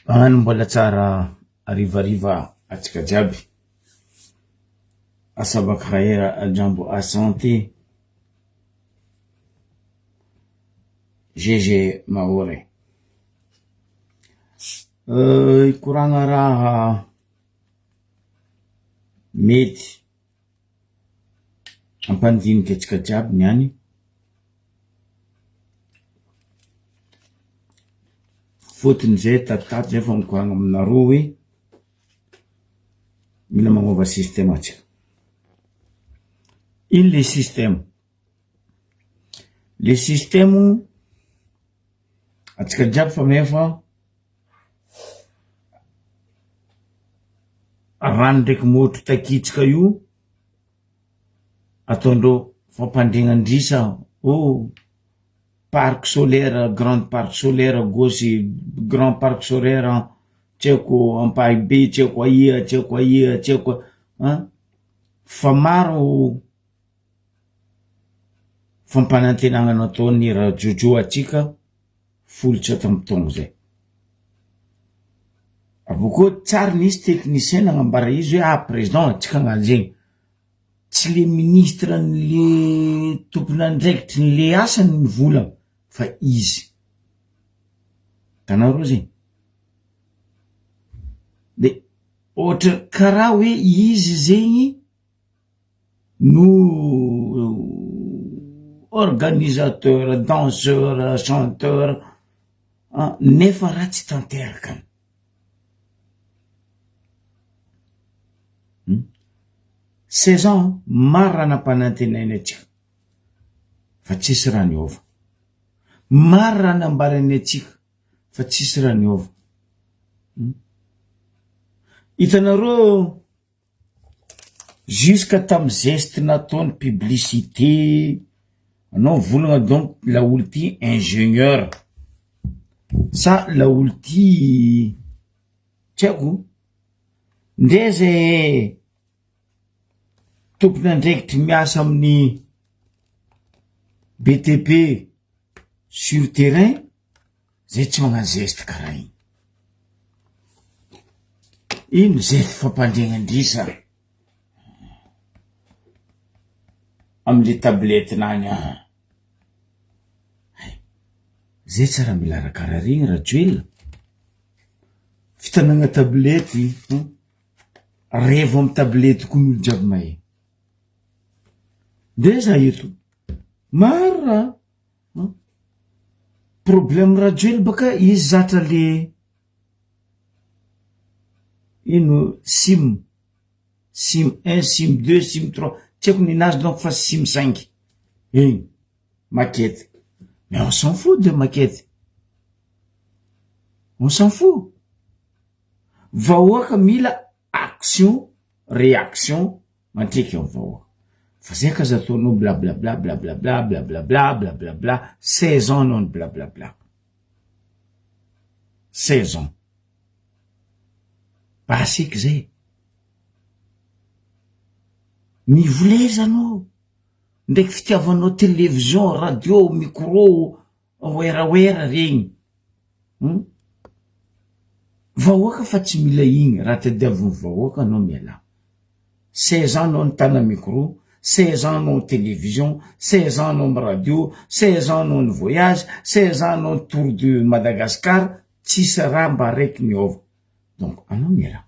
Magnano mbola tsara arivariva atsika jiaby. Asabaka khayra aljambo a santé. GG Maore. Ikoragna raha mety ampandiniky atsika jiaby niany. Fotony zay tatotato zay fa mikoragna aminareo hoe mila magnova système atsika. Ino le système? Le système atsika jiaby fa mefa rano ndraiky motro takitsika io ataondreo fampandrignandrisa parc solaire, grande parc solaire gauche, grand parc solaire tseko Ampahibé, tseko aia, tseko fa maro fampanantenagna nataony raha jojo atsika folo tsota mitongo zay. Avoko tsara nisy technicien nagnambara izy hoe président atsika gn'anjegny tsy le ministre le tompony andraikitry ny le asany ny volagna fa izy. Tanareo zegny de ohatra karaha hoe izy zegny no organisateur, danseur, chanteur nefa raha tsy tanterakany. Saison maro raha nampanantenainy atsika fa tsisy raha niova. Maro raha nambarany atsika fa tsisy raha niova. Hitanareo jusqu'à tamy geste nataony publicité anao volagna donc laolo ty ingénieur sa laolo ty tsako ndre zay tompony andraikitry miasa amin'ny BTP sur terrain zay tsy magnano geste karaha igny. Ino geste fampandrignandrisa amile tablette nany zay tsara mila rakaraha regny raha joel fitanagna tablette revo amy tablette ko n'olo jiaby mahay. De za eto maro raha problème raha joel baka izy zatra le ino sim 1, sim 2, sim 3 tsy haiko ninazy donc fa sim 5 maquette. Mais on s'en fout de maquette, on s'en fout. Vahoaka mila action réaction mantriky eo vahoaka fa zay ka zataonao blablabla blablabla blablabla blablabla 16 ans non blablabla 16 ans basiky zay mivolezanao ndraiky fitiavanao télévision, radio, micro oeraoera regny vahoaka fa tsy mila igny raha tadiaviny vahoaka anao miala. 16 ans anao nitana micro, 16 ans anao télévision, 16 ans anao radio, 16 ans anao voyage, 16 ans anao tour de Madagascar, tsisy raha mba raiky niova. Donc anao miala.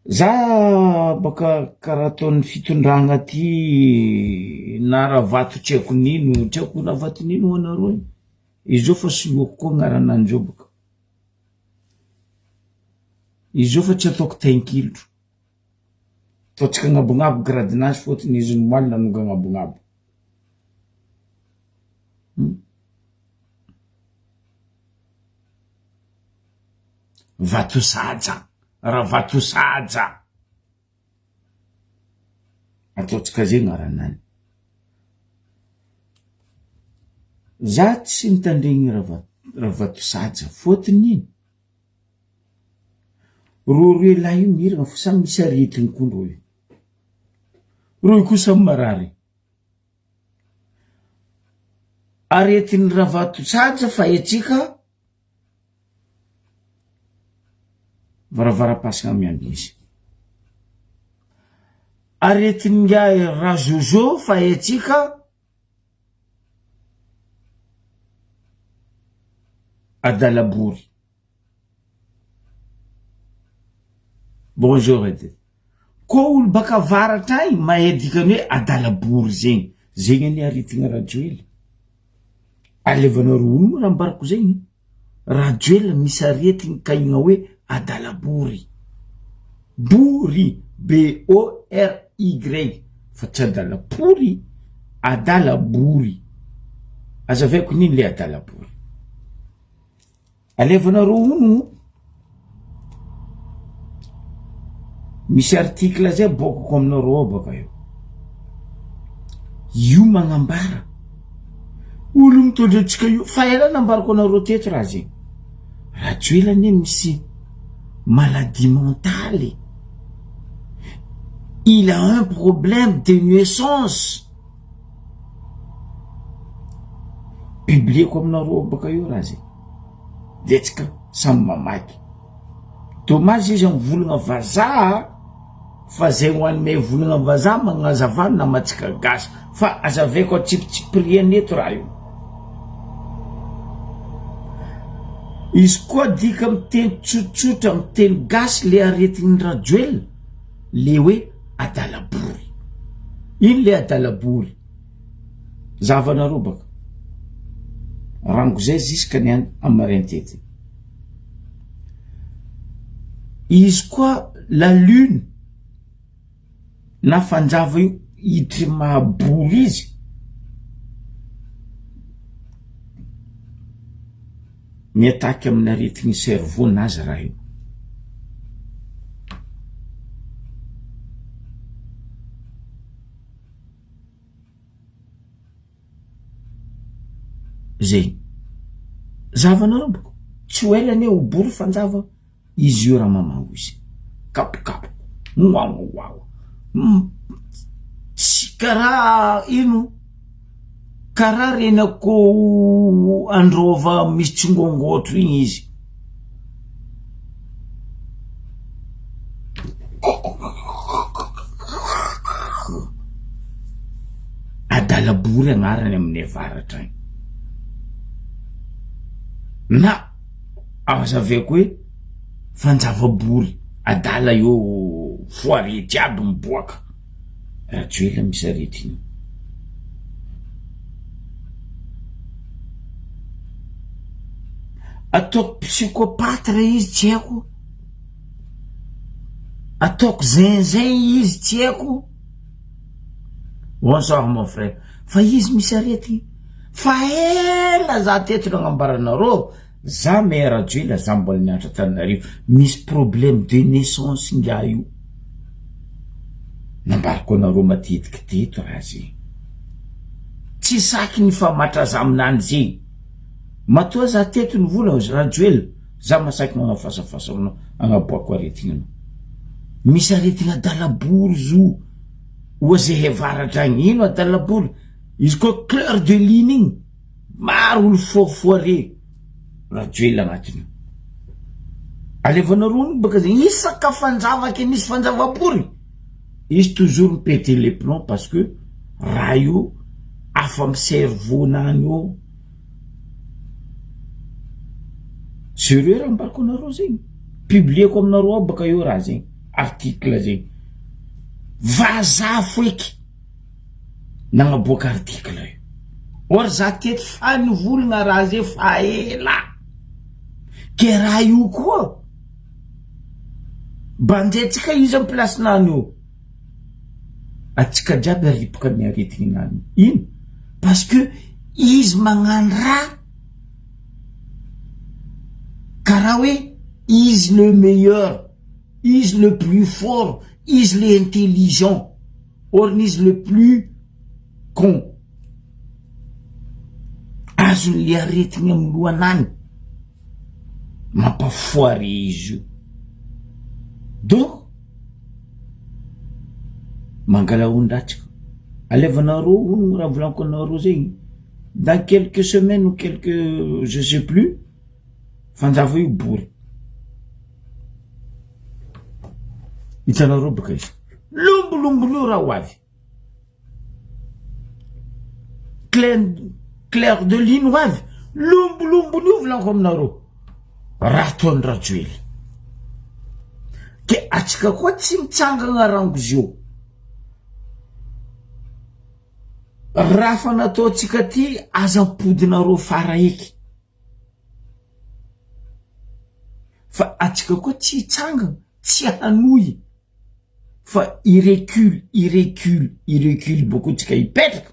Za baka karaha ataon'ny fitondragna ty na raha vato tsy haiko nino, tsy haiko raha vato nino anareo izy io fa soloako koa agnaranandreo baka. Izy io fa tsy ataoko tain-kilotro ataotsika agnabognabo gradinazy fotony izy nomaly nanonga agnabognabo. Vato saja, raha vato saja ataotsika zay agnaranany. Za tsy mitandregny raha vato saja fotony ino roe lahy io miragna fa samy misy aretiny koa roe koa samy marary. aretin'ny ravatosaja fa etsika varavara-pasina miamby izy. Aretin'ny razozo fa etsika adalabory. Bonjour edy. Ko olo baka varatray maedikany hoe adalabory zegny any aretigny rajoely. Alevanao rono raha mbarako zegny. Rajoely misy aretigny kaigna hoe adalabory. Bory B-O-R-Y fa tsy adalapory, adalabory. Azaveko niny le adalabory. Alevanao rono misy article zay bokako aminao roa baka io magnambara olo mitondra antsika io fa ela nambarako anareo teto raha zegny. Rajoely anie misy maladie mentale, il a un problème de nuisance. Publieko aminareo baka io raha zegny de tsika samy mamaky. Dommage izy mivolagna vazaha fa zay ho an'ny volagna vazaha magnazavana na matsika gasy fa azaveko atsipitsipiriany eto raha io. Izy koa dika miteny tsotsotra miteny gasy le aretin'ny rajoely le hoe adalabory. Ino le adalabory? Zavanareo baka rango zay ziskany amarentetiny. Izy koa la lune na fanjava io iditry mahabory izy miataky amin'ny aretigny cerveau nazy raha io. Zay zavanareo boko tsy ho elany ho bory fanjava izy io raha mamango izy kapokapo moamoao tsy karaha ino karaha renako androva misy tsingongotro igny izy. Adalabory agnarany amin'ny avaratra igny. Na azaveko hoe fanjavabory adala io foarety aby miboaka. Rajoely misy aretiny. Ataoko psychopathe re izy tsy haiko, ataoko zinzin izy tsy haiko. Bonsoir mon frère. Fa izy misy aretiny fa ela za teto nagnambaranareo za me rajoely za mbola nianatra Tananarivo misy problème de naissance nga io nambarako anareo matetiky teto raha zegny tsy saky ny famatra za aminany zegny matoa za teto ny vola rajoely za masaky magnafasafasa aminao agnaboako aretigny anao misy aretigny adalabory zo oaze hevaratra agny ino adalabory izy koa clair de lune igny maro olo fofoare rajoely agnatiny. Alevanareo baka zegny isaka fanjava ke nisy fanjavabory izy toujours mipete les plombs parce que raha io afa amy cerveau nany io. Sérieux raha mbarako anareo zegny publieko aminareo baka io raha zegny article zegny vazaha foiky nagnaboaka article io. Or za teto fa nivolagna raha zay fa ela ke raha io koa banjetsika izy amy placenany io atsika jiaby aripaka ny aretigny nany ino parce que izy magnano raha karaha hoe izy le meilleur, izy le plus fort, izy le intelligent, or izy le plus con. Azony le aretigny amy lohanany mampafoary izy io. Donc mangala ondratsika alevanareo ono raha volaniko anareo zegny dans quelques semaines ou quelques, je sais plus, fanjava io bory. Hitanareo baka izy. Lombolombolio raha ho avy. Clair de lune ho avy. Lombolombolio volaniko aminareo. Raha ataony Rajoely. Ke atsika koa tsy mitsangana rango izy io. Raha fa nataotsika ty aza-podinareo fara eky. Fa atsika koa tsy hitsangana, tsy hanohy. Fa irecule beaucoup tsika hipetraka.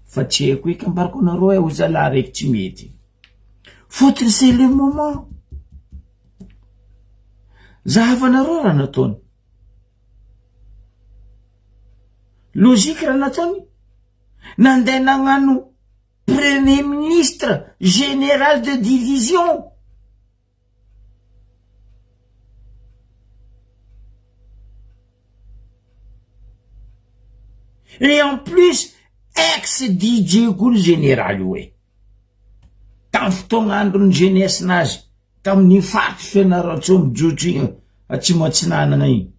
Fa tsy haiko eky ambarako anareo ho zalahy raiky tsy mety. Fotony c'est le moment. Zahavanareo raha nataony. Logika raha nataony. Nandeha nagnano premier ministre général de division. Et en plus, ex-DJ koa général ouais. Tamin'ny fotoagna andron'ny jeunesse nazy, tamin'ny faty fianaratso mijotso igny Atsimo-Atsinanana igny.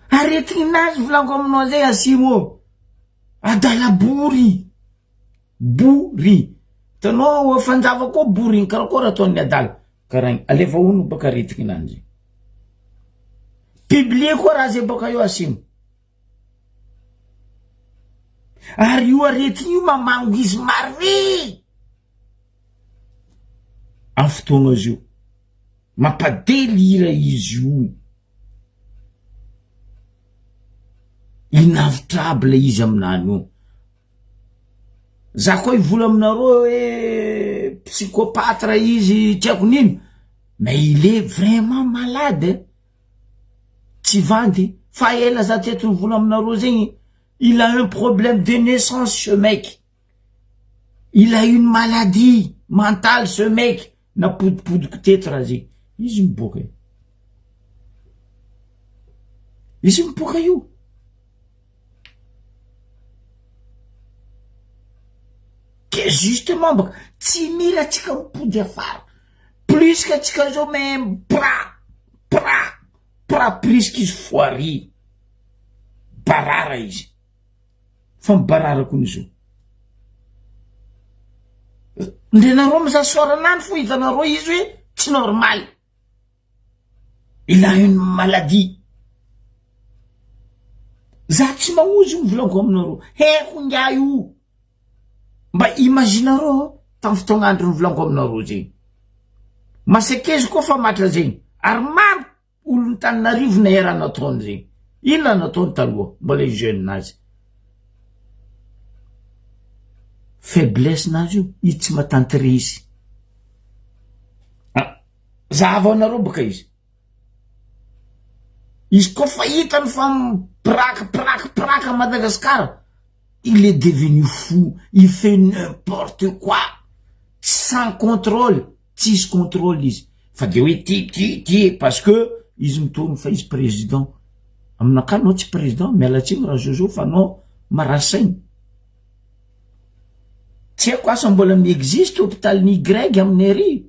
Aretigny nazy volaniko aminao zay Asimo. Adala bory. Tanao fanjava koa bory karakôry ataony adala. Karaha alefa ono baka aretigny nanjy. Publier koa raha zay baka io Asimo. Ary io aretigny io mamango izy mare. Amin'ny fotoagna izy io. Mampadelira izy io. Inavitable izy aminany io. Za koa ivola aminareo psychopathe raha izy tiako nino. Mais il est vraiment malade. Tsy vandy. Fa ela za teto nivola aminareo zegny. Il a un problème de naissance ce mec. Il a une maladie mentale ce mec. Napodipodiko teto raha zegny. Izy miboaka io. Izy miboaka io. Que justement tsy mila tsika mipody afara. Plus que tsika zao mais plus qu'izy foiry. Barara izy. Fa mibarara koa izy io. Ndrenareo mizaha soaranany fo hitanareo izy hoe tsy normal. Il a une maladie. Za tsy maozy mivolaniko aminareo. Heko ngia io. Mba imaginareo tamin'ny fotoagna andro nivolaniko aminareo zegny. Masekezy koa fa matra zegny. Ary maro olo Antananarivo na era nataony zegny. Inona nataony taloha mbola jeune nazy. Faiblesse nazy io, izy tsy matanty resy. Zahavanareo baka izy. Izy koa fa hitany fa praka Madagascar. Il est devenu fou. Il fait n'importe quoi. Sans contrôle. Tsisy contrôle izy. Fa de hoe ty parce que izy mitony fa izy président. Aminaka anao tsy président, mialatsiny raha Jojo fa anao marasainy. Tsy haiko asa mbola mi-existe hôpitalin'ny Y amin'ny ary.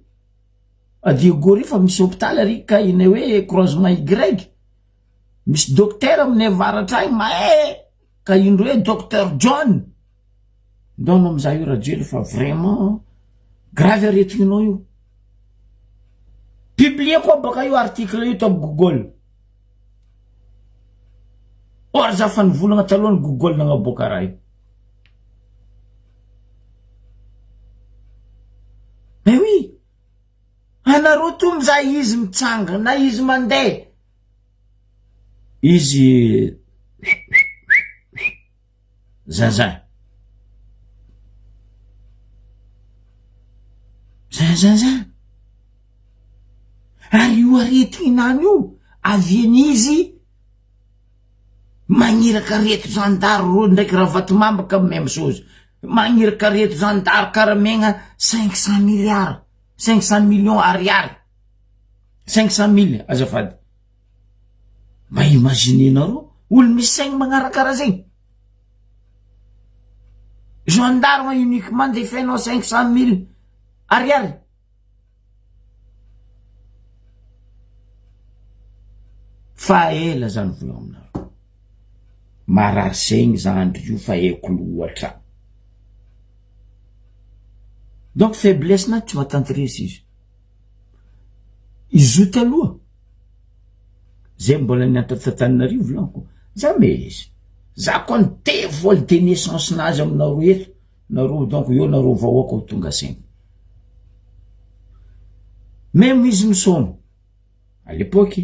A Diego fa misy hôpital ary ka ine hoe croisement Y. Misy docteur amin'ny avaratra agny ka indro hoe Dr John. Ndao mizaha io Rajoely fa vraiment grave aretigninao io. Publier koa baka io article io to Google. Or za fa nivolagna taloha ny Google nagnaboaka raha io. Mais oui. Anareo to mizaha izy mitsanga na izy mandeha. Izy Zaza. Ary io aretinany io avian'izy magniraka reto zandaro ndraiky ravatomambaka même chose. Magniraka reto zandaro karamegna 500 milliards. 500 millions ariary 500 000 azafady mba imaginenareo olo misy saigny magnarakara zegny gendarme uniquement de fainao 500 000 ariary fa ela zany vola aminareo marary saigny zandro io fa eko loatra donc faiblesse na tsy mahatanteresa izy io taloha zay mbola niantatantaninareo volaniko jamais izy za koa nte voly de naissance nazy aminareo eto nareo donc eo nareo vahoaka ho tonga saigny même izy misôma à l'époque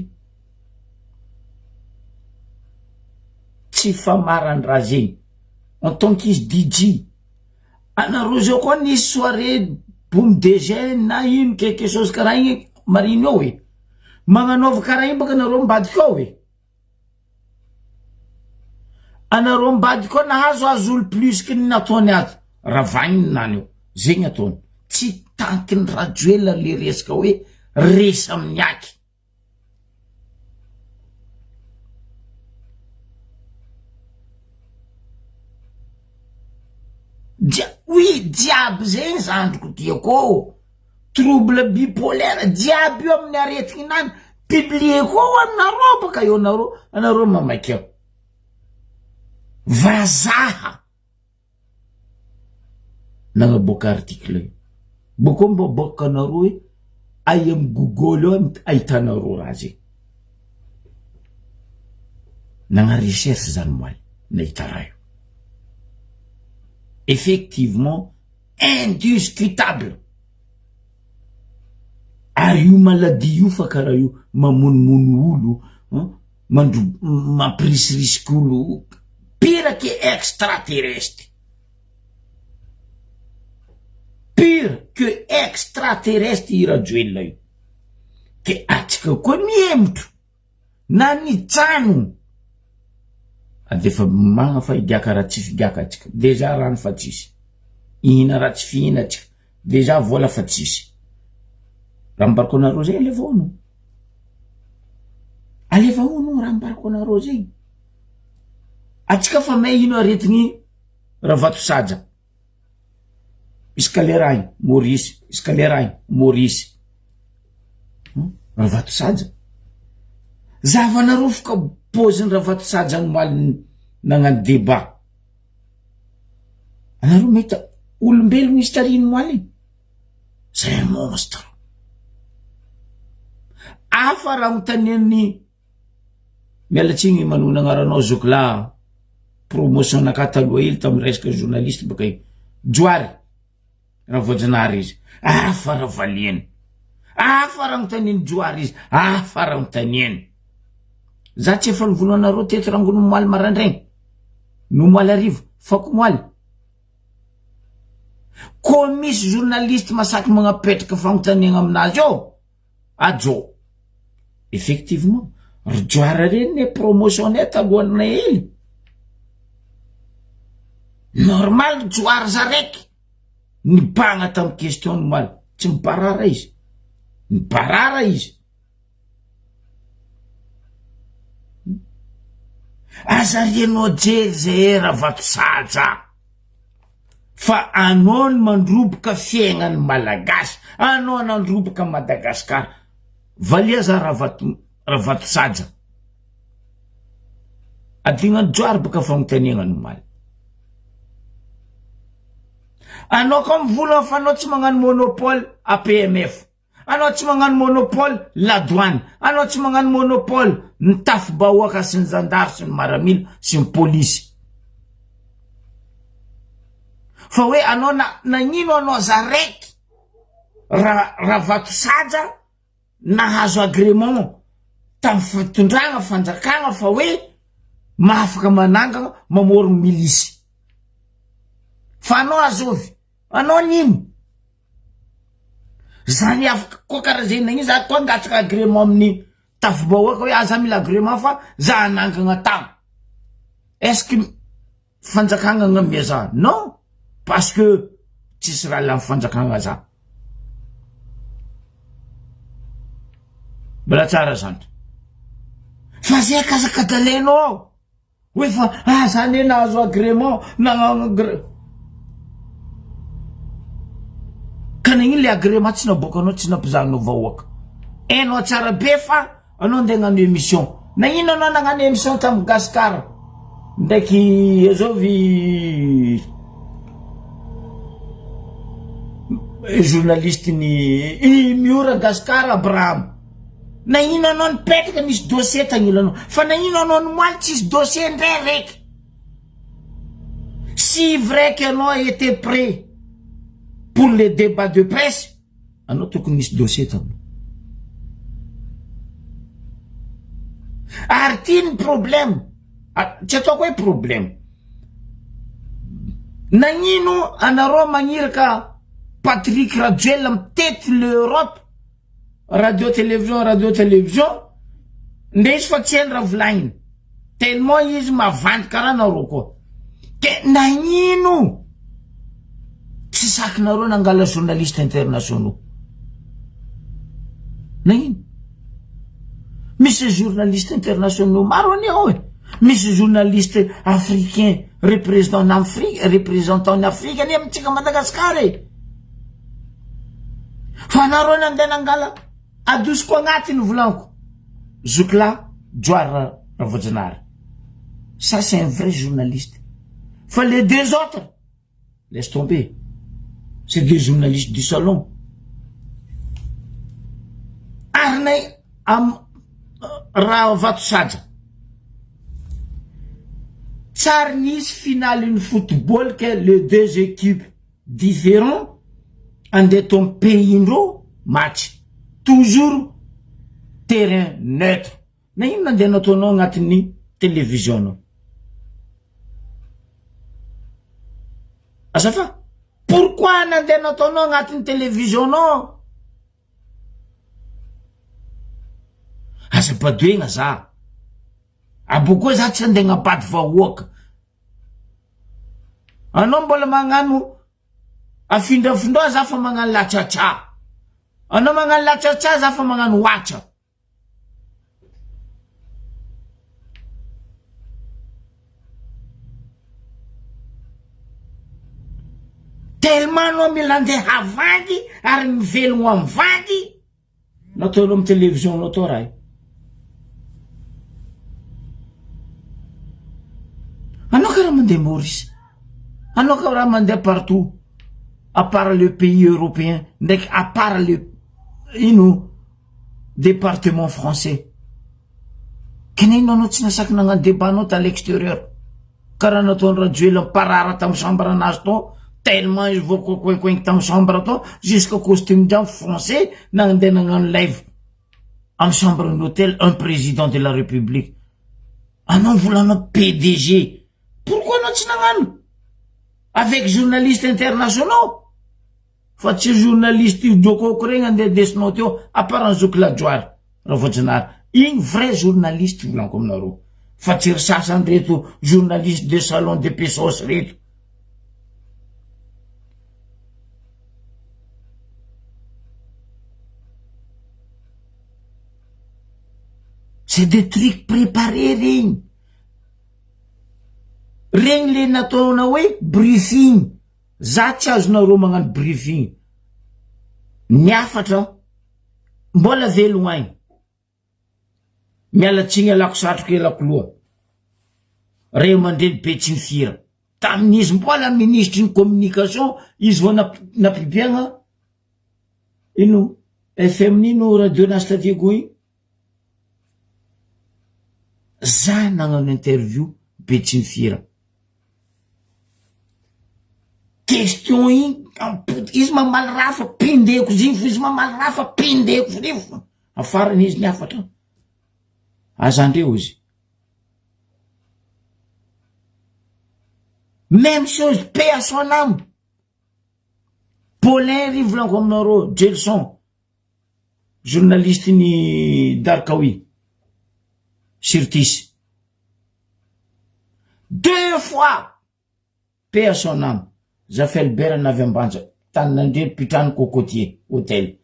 tsy famaran-draha zegny en tant qu'izy DJ anareo zao koa nisy soirée boum de gène na ino quelque chose karaha igny marino ao hoe magnanaova karaha igny baka nareo mbadika ao hoe anareo mbady koa nahazo azolo plus que ny nataony ato raha vagniny nany eo zegny ataony tsy tankiny rajoela le resaka hoe resa amin'ny aky oui diaby zegny zandriko tiako trouble bipolaire diaby io amin'ny aretigny nany publie koa aminareo baka eo anareo mamaky ao vazaha nagnaboaka article io boko mbaboaka anareo hoe ay amy Google eo ahitanareo raha zegny nagna recherche zany moaly nahita raha io effectivement indiscutable ary io maladie io fa karaha io mamonomono olo mampirisiriska olo pire que extraterrestre pire que extraterrestre i rajoelona io ke atsika koa miemotro na nitsano adefa magna fa igaka raha tsy figaka atsika deja rano fa tsisy ihina raha tsy fihina atsika deja vola fa tsisy raha mbarako anareo zegny alefa ono raha mbarako anareo zegny atsika fa may ino aretigny raha vato saja iska le raha igny Maurice iska le raha igny Maurice raha vato saja zavanareo foka poziny raha vato saja ny maly nagnano débat anareo meta olombelogno izy tariny moaly c'est un monstre afa raha hotaneny mialatsiny manona agnaranao zokla promotion naka taloha hely tamy resaka journaliste baka io joary raha voajanahary izy afa raha valiany afa raha hotaneny joary izy afa raha hotaneny za tsy efa nivono anareo teto rango no moaly marandraigny no moaly arivo fako moaly ko misy journaliste masaky magnapetraka fagnontaniagna aminazy ao ajo effectivement rojoara reny ne promotionne talohanay hely normal joary za raiky nibagna tamy question ny moaly tsy mibarara izy mibarara izy azarianao jery zay raha vato saja fa anao ny mandroboka fiaignany malagasy anao nandroboka Madagasikara valia za raha vato saja adignany joary baka fagnontaniagna ny maly anao koa mivola fa anao tsy magnano monopole APMF anao tsy magnano monopole la douane anao tsy magnano monopole ny tafy-bahoaka sy ny zandary sy ny maramila sy ny polisy fa hoe anao nagnino anao za raiky raha vato saja nahazo agrément tamy fitondragna fanjakagna fa hoe mahafaka manangana mamorogno milisy fa anao azovy anao nino zany afaka koa karaha zegny nagnino za koa angatsaka agrément amin'ny tafy-bahoaka hoe aza mila agrément fa za anangagna tagny est-ce que fanjakagna agnamia za non parce que tsisy raha lamy fanjakagna za Mbola tsara zany. Fa zay kasakadalenao hoe fa zany nahazo agrément ka nagnino le agrément tsy naboakanao tsy nampizahanao vahoaka. Hainao tsara be fa anao ndeha hagnano émission. Nagnino anao nagnano émission tamin'ny Gasikara ndraiky azovy journaliste ny miora Gasikara Abraham. Nagnino anao nipetraka nisy dossier tagnilo anao. Fa nagnino anao nomaly tsisy dossier ndray raiky. Si vrai que anao était prêt pour les débats de presse, anao tokony nisy dossier taminao. Ary ty ny problème. Tsy ataoko hoe problème. Nagnino anareo magniraka Patrick Rajoel mitety l'Europe radio-télévision nde izy fa tsy hainy raha volagniny tellement izy mavandy karaha nareo koa. Ke nagnino tsy sakinareo nangala journaliste internationaux? Nagnino? Misy journaliste internationaux maro anio e. Misy journaliste africain représentant en Afrique ani amintsika Madagasikara e. Fa nareo nandeha nangala adosiko agnatiny volaniko Zokla Djoar Ravoajanahary. Ça c'est un vrai journaliste. Fa les deux autres, laisse tomber. C'est des journalistes du salon. Arnay raha vato saja. Tsary nisy finale une football que les deux équipes différents andeha ton pays-ndreo match. Toujours terrain neutre. Nagnino nandeha nataonao agnatin'ny télévision? Azafa? Pourquoi nandeha nataonao agnatin'ny télévision? Aza-padoegna za. Aboko za tsy andeha agnapady vahoaka. Anao mbola magnano afindrafindra za fa magnano latsatsà. Anao magnano latsatsà za fa magnano watcha. Tellement anao mila andeha havandy ary mivelogno amin'ny vandy nataonao amin'ny télévision nao tao raha. Anao karaha mandeha Maurice. Anao karaha mandeha partout à part le pays européen ndraiky à part le département français. Kenino anao tsy nasaky nagnano débat anao à l'extérieur karaha nataony Rajoel miparara tamin'ny chambre anazy tao tellement izy voakoinkoinky tamin'ny chambre tao jusqu'à costume de français nandeha nagnano live amin'ny chambre d'hôtel un président de la République. Anao volanao PDG. Pourquoi anao tsy nagnano avec journalistes internationaux? Fa tsy journaliste jokoko regny andeha desinao teo à part Zokla Djoar Ravoajanahary. Igny vrai journaliste volaniko aminareo. Fa tsy ry sasany reto journaliste de salon de pesos reto. C'est des trucs préparés regny. Regny le nataona hoe briefing. Za tsy azonareo magnano briefing. Niafatra mbola velogno agny. Mialatsiny alako satroka elako loha. Ray Aman-dreny Betsinfira. Tamin'izy mbola ministre ny communication, izy vao napibiagna ino FM nino radio nastatiko igny. Za nagnano interview Betsinfira. Question igny izy mamaly rafa pindeko ziny fo izy mamaly rafa pindeko fo afarany izy niafatra. Azandreo izy. Même chose, paix à son âme. Paulin Rivolanko aminareo, Gelson, journaliste ni Darkaoui, Sirtis. 2 fois, paix à son âme. Zafelbert n'avait un banjo. Tan nandé putain cocotier, hôtel.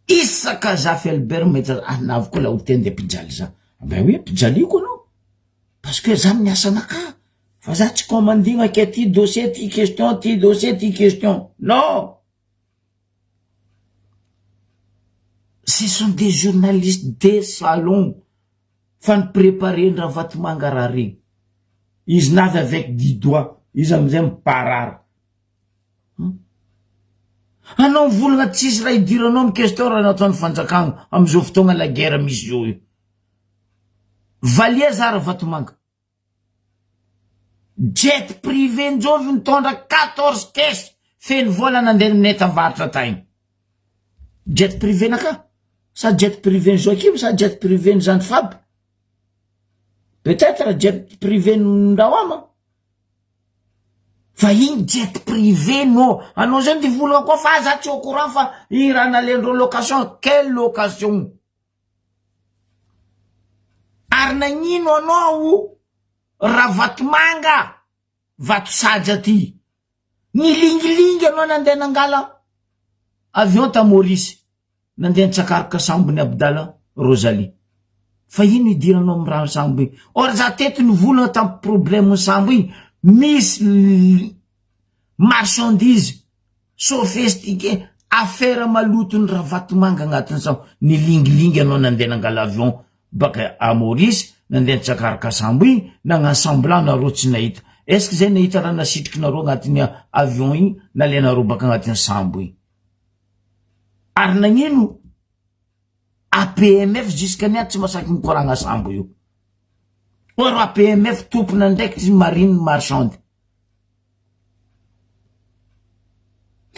isaka Zafy Albert mety anavo koa la hoteny de mpijaly za ben oui mpijaliko anao parce que za miasa anaka fa za tsy commandina ke ty dossier ty question ty dossier ty question non. Ce sont des journalistes des salons fan préparer ndra vatomanga raha regny izy navy avec 10 doigts izy amizay miparara anao volagna tsisy raha idiranao amy question raha nataony fanjakagna amizao fotoagna la guerre misy zao io valia zara vatomanga jet privé njovy mitondra 14 caisse feny vola nandeha mineta varatra taigny jet privé naka sa jet privé Joakim sa jet privé Jean Fab peut-être jet privé Ndawama fa igny jet privé no anao zany ty volagna koa fa za tsy au courant fa i raha nalendreo location quelle location ary nagnino anao raha vatomanga vato saja ty nilingilingy anao nandeha nangala avion ta Maurice nandeha nitsakaraka sambony Abdala Rosalie fa ino idiranao amy raha sambo igny or za teto ny volagna tamy problème ny sambo igny misy marchandise sophistiqué affaire malotony raha vatomanga agnatiny sambo nilingilingy anao nandeha nangala avion baka à Maurice nandeha nitsakaraka sambo igny nagnano semblant nareo tsy nahita est-ce que zay nahita raha nasitriky nareo agnatiny avion igny nalenareo baka agnatiny sambo igny ary nagnino APMF jusqu'à niaty tsy masaky mikoragna sambo io or APMF tompona ndraiky ty marine marchande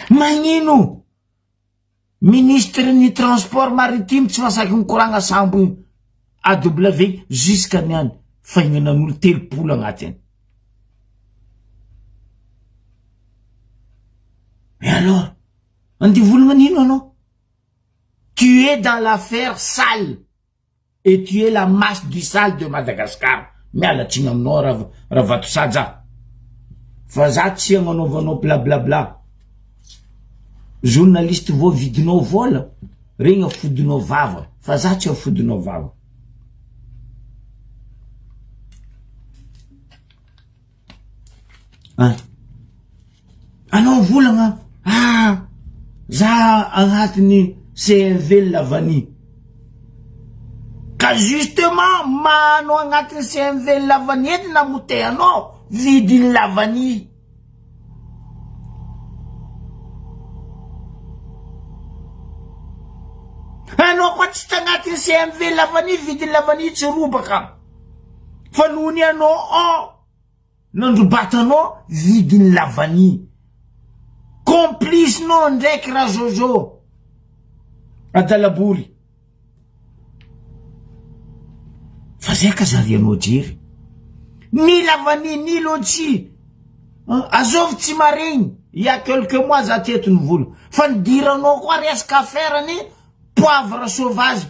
magnino ministre ny transport maritime tsy masaky mikoragna sambo io AW jusqu'à niany fa ignanan'olo 3 agnatiny et alors andi volagna nino anao tu es dans l'affaire sale et tu es la masse du sale de Madagascar miala tsiny aminao raha vato saja fa za tsy agnanaovanao blablabla journaliste vo vidinao vola regny afodinao vava fa za tsy afodinao vava anao volagna za agnatiny CMV Lavani ka justement manao agnatiny CMV Lavani edy namote anao vidiny Lavani anao koa tsy tagnatiny CMV Lavani vidiny Lavani tsy robaka fa nony anao nandrobatanao vidiny Lavani complice no ndraiky raha Jojo Adalabory fa zay ka zarianao jery ni Lavani ni Lotsi azovy tsy maregny il y a quelques mois za teto ny volo fa nidiranao koa resaka affaire-ny poivre sauvage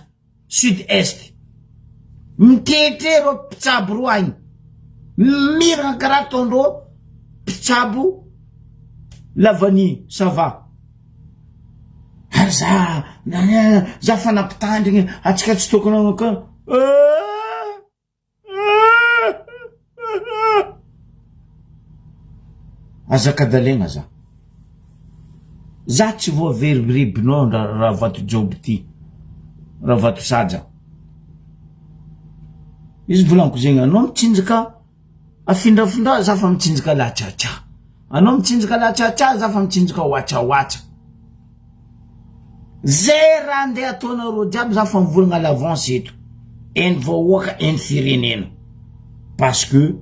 sud-est mitetre ro mpitsabo ro agny miragna karaha ataondreo mpitsabo Lavani ça va za fanampitandrigny atsika tsy tokony anaka azakadalegna za tsy voaveribiribinao raha vato joby ty raha vato saja izy volaniko zegny anao mitsinjaka afindrafindra za fa mitsinjaka latsatsa anao mitsinjaka latsatsa za fa mitsinjaka oatsaoatsa zay raha andeha ataonareo jiaby za fa mivolagna l'avance eto eny vahoaka eny firenena parce que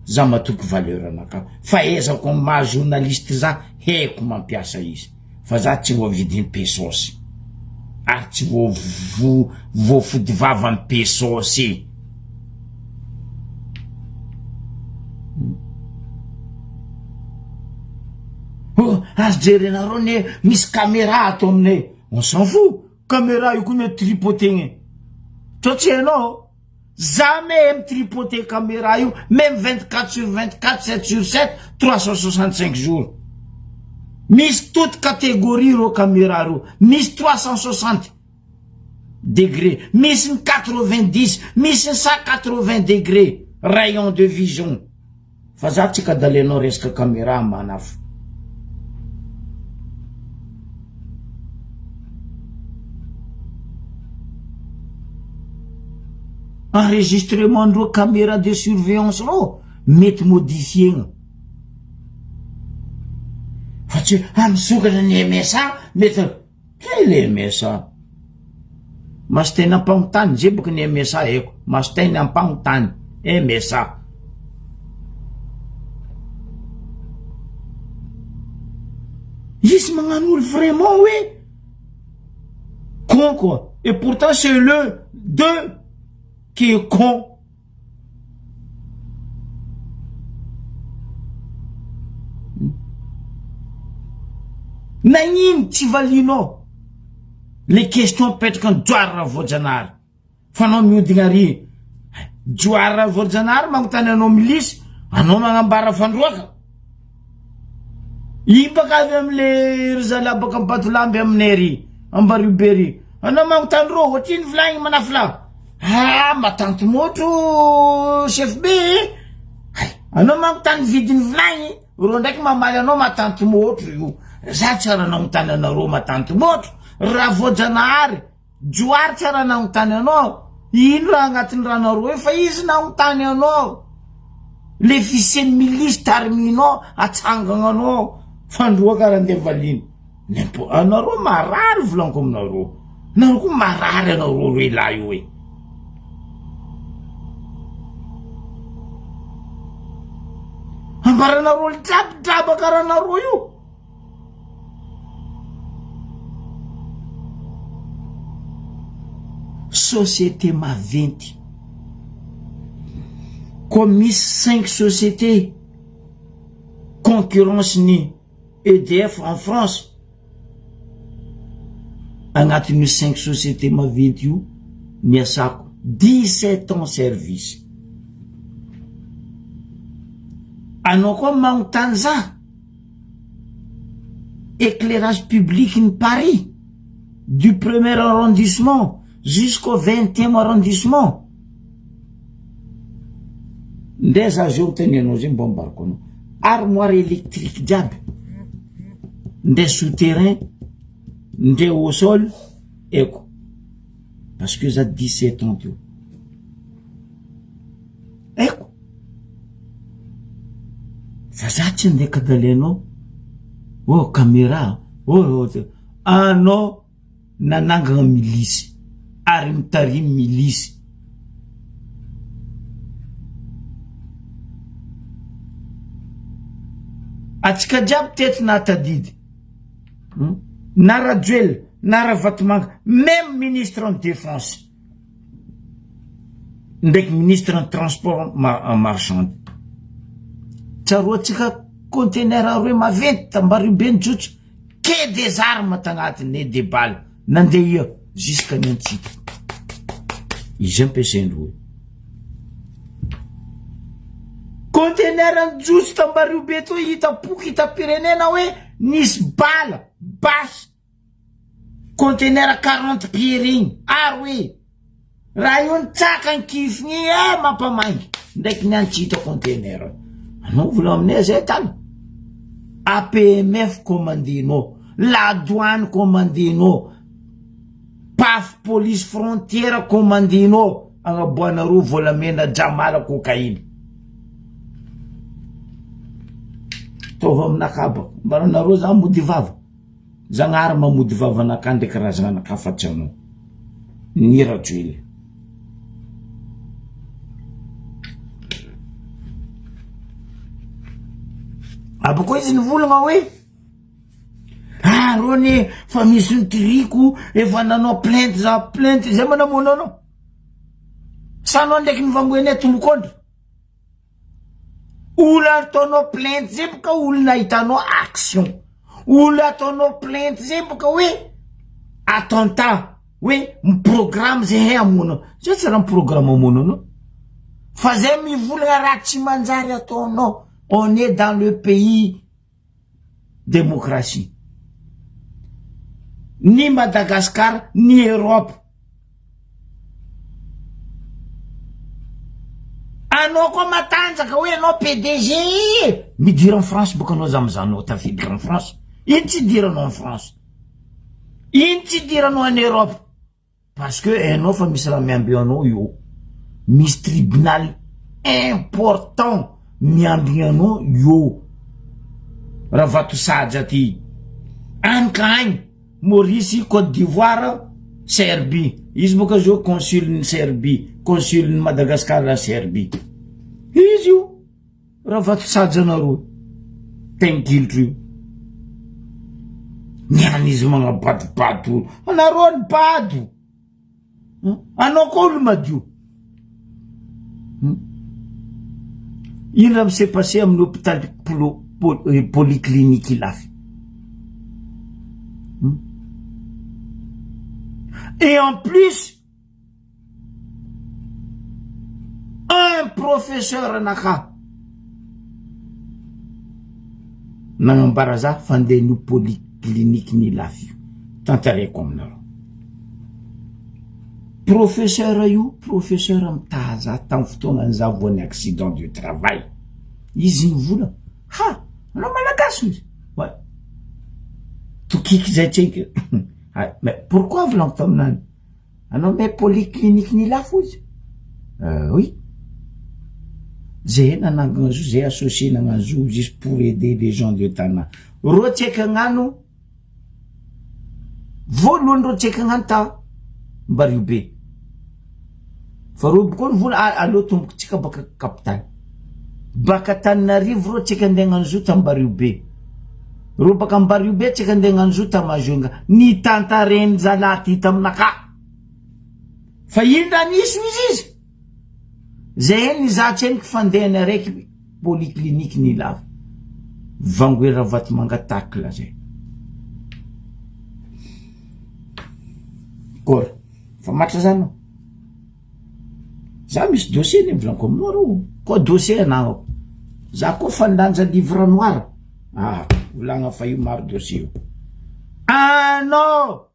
za matoky valeur anaka fa ezako ma journaliste za haiko mampiasa izy fa za tsy voavidiny pesosy ary tsy voafody vava ny pesosy azo jerenareo ne misy caméra ato aminay on s'en fout caméra io koa mety tripotegny to tsy hainao jamais mitripoter caméra io même 24 sur 24 7 sur 7 365 jours misy toute catégorie ro caméra ro misy 360 degrés, misy ny 90, misy ny 180 degrés rayon de vision. Fa za tsy ka dalenao resaka caméra manafo. Enregistrement ndreo caméra de surveillance reo mety modifier. Fa tsy amsokatra ny MSA mety quel MSA? Mastainy ampagnotany zay boka ny MSA eko, mastainy ampagnotany MSA. Izy magnano olo vraiment oui con quoi, et pourtant c'est le deux qui est con. Nagnino tsy valinao les questions petraka ny Djoara Voajanahary fanao miodigna ary Djoara Voajanahary magnotany anao milisy, anao magnambara fandroaka ibaka avy amle rizala baka Batoulamby aminay ary Ambaribery, anao magnotany reo ohatriny vilagny manafila matanty motro chef B anao magnotany vidiny vilagny ro ndraiky mamaly anao matanty motro io. Za tsara nagnotany anareo matanty motro, raha Voajanahary Djoara tsara nagnotany anao, ino raha agnatin'ny raha anareo io, fa izy nagnotany anao le fisiany milisy tarminao atsangana anao fandroa karaha andeha valiny. Anareo marary volaniko aminareo, nareo koa marary anareo roe lahy io e. Ambaranareo le drabidraba karaha anareo io. Société maventy comme misy 5 sociétés concurrence ni EDF en France, agnatin'io 5 sociétés maventy io niasako 17 ans service. Anao koa magnotany za éclairage public in Paris du 1er arrondissement jusqu'au 20e arrondissement. Ndeza azo teny anao zay mba ambarako anao armoire électrique jiaby, ndre souterrain, ndre au sol eko, parce que za 17 ans teo eko. Fa za tsy ndeha kadalenao caméra anao nanangana milisy ary mitarimy milisy. Atsika jiaby teto natadidy na Rajoel na Ravatomanga, même ministre en défense ndraiky ministre en transport en marchand, tsaroa tsika conteneur aroe maventy tambaribe njotso que des armes tagnatiny des balles nandeha jusqu'à Nantsika. Izy ampiasaindreo conteneur njotso tambaribe to hita poky hita pirenena hoe nisy bala basy conteneur 40 pieds regny oui raha io nitsaka ny kifigny mampamangy ndraiky Nantsika conteneur. Anao vola aminay zay tany APMF commandinao, la douane commandinao, PAF police frontière commandinao, agnaboanareo volamena Jamala cocaïne. Tova aminakabako mbaranareo za mody vava, zagnary mamody vava anaka ndraiky karazana anakafatsy anao ny Rajoely. Abako izy nivolagna hoe rony fa misy ny triko efa nanao plainte za plainte zay manamona anao sanao ndraiky nivangoenay tombokondry olo ataonao plainte zay boka olo nahitanao action, olo ataonao plainte zay boka hoe attentat hoe miprogramme zay amona zay tsy raha miprogramme amona anao fa zay mivolagna raha tsy manjary ataonao. On est dans le pays démocratie. Ni Madagascar, ni Europe. anao koa matanjaka hoe anao PDG midira en France boka anao zamizanao tafiditra en France iny tsy diranao en France iny tsy diranao en Europe parce que hainao fa misy raha miamby anao io misy tribunal important miamby anao io raha Vatosadja ty agny Maurice Côte d'Ivoire Serbie izy boka zao consul ny Serbie consul ny Madagascar la Serbie izy io raha Vatosadja nareo tenkilitro io niany izy magnabadibady olo anareo ny bado anao koa olo madio ino raha m'sest passé amin'ny hôpital polyclinique ilafy et en plus un professeur naka nagnambara za fandeha ny polyclinique ny ilafy tantareko aminareo professeur io professeur mitaha za tamin'ny fotoana za voany accident du travail izy nivola ha anao malagasy izy ouais tokiky zay tseky mais pourquoi volaniko taminany anao me polyclinique ny lafo izy oui zay nanangana zo zay associé nagnano zo juste pour aider les gens de Tana ro tseky agnano voalohany ro tseky agnano ta Mbario be fa ro bokoa ny vola allo tombokotsika baka capitale baka Tananarivo ro tseky andeha agnano zo ta Mbario be ro baka Mbario be tseky andeha agnano zo ta Majunga ny tantareny zalahy hita aminaka fa indra nisy izy zay ny zatsy fandehany araiky polyclinique ny lava vangoera Vatomanga takla zay kora fa matra zany za misy dossier ny volaniko aminao ro koa dossier anao za koa fandanja livre noir volagna fa io maro dossier io anao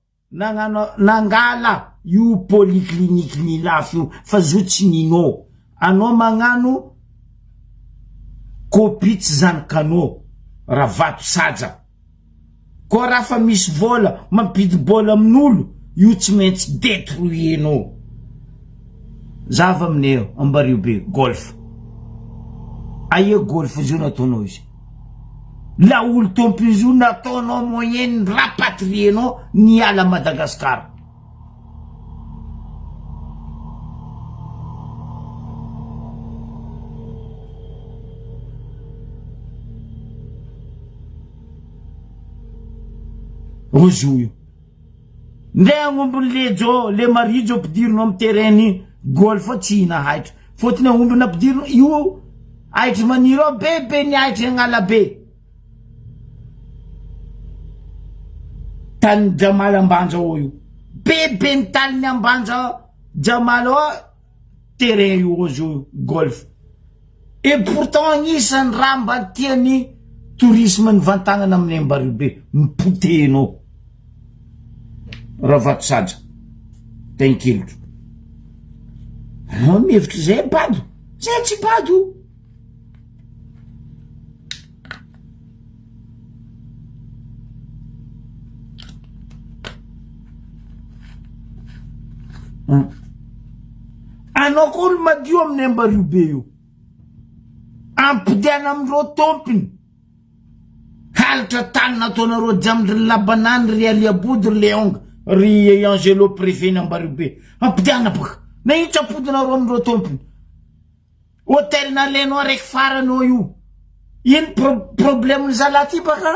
nangala io polyclinique ny lafy io fa zo tsy ninao anao magnano copie tsy zanakanao raha Vatosadja koa raha fa misy vola mampidy bola amin'olo io tsy maintsy détruienao zava aminay Mbario be golf aie golf izy io nataonao izy la olo tompo izy io nataonao moyenne rapatrienao ny ala Madagascar ozo io ndray agnombony le marijo ampidirinao amin'ny terrain golf tsy hina haitra fotony agnombony ampidirinao io haitra maniry ao bebe ny haitra agnala be tany Jamala ambanja ao io bebe ny tany ambanja Jamala ao terrain io ozo golf et pourtant agnisan'ny raha mba tiany tourisme ny vantagnana amin'ny Mbario be mipotenao raha Vatosadja tenkilitro anao mihevitry zay bado zay tsy bado anao koa olo madio amin'ny Mbario be io ampidiana amindreo tompiny halitra tany nataonareo Jamdry Labanany ry Aliabody ry Leonga ry Angelo préfet na Mbario be ampidiana baka na io tsy apodinareo amindreo tompiny hôtel nalenao araiky faranao io iny problème ny zalahy ty baka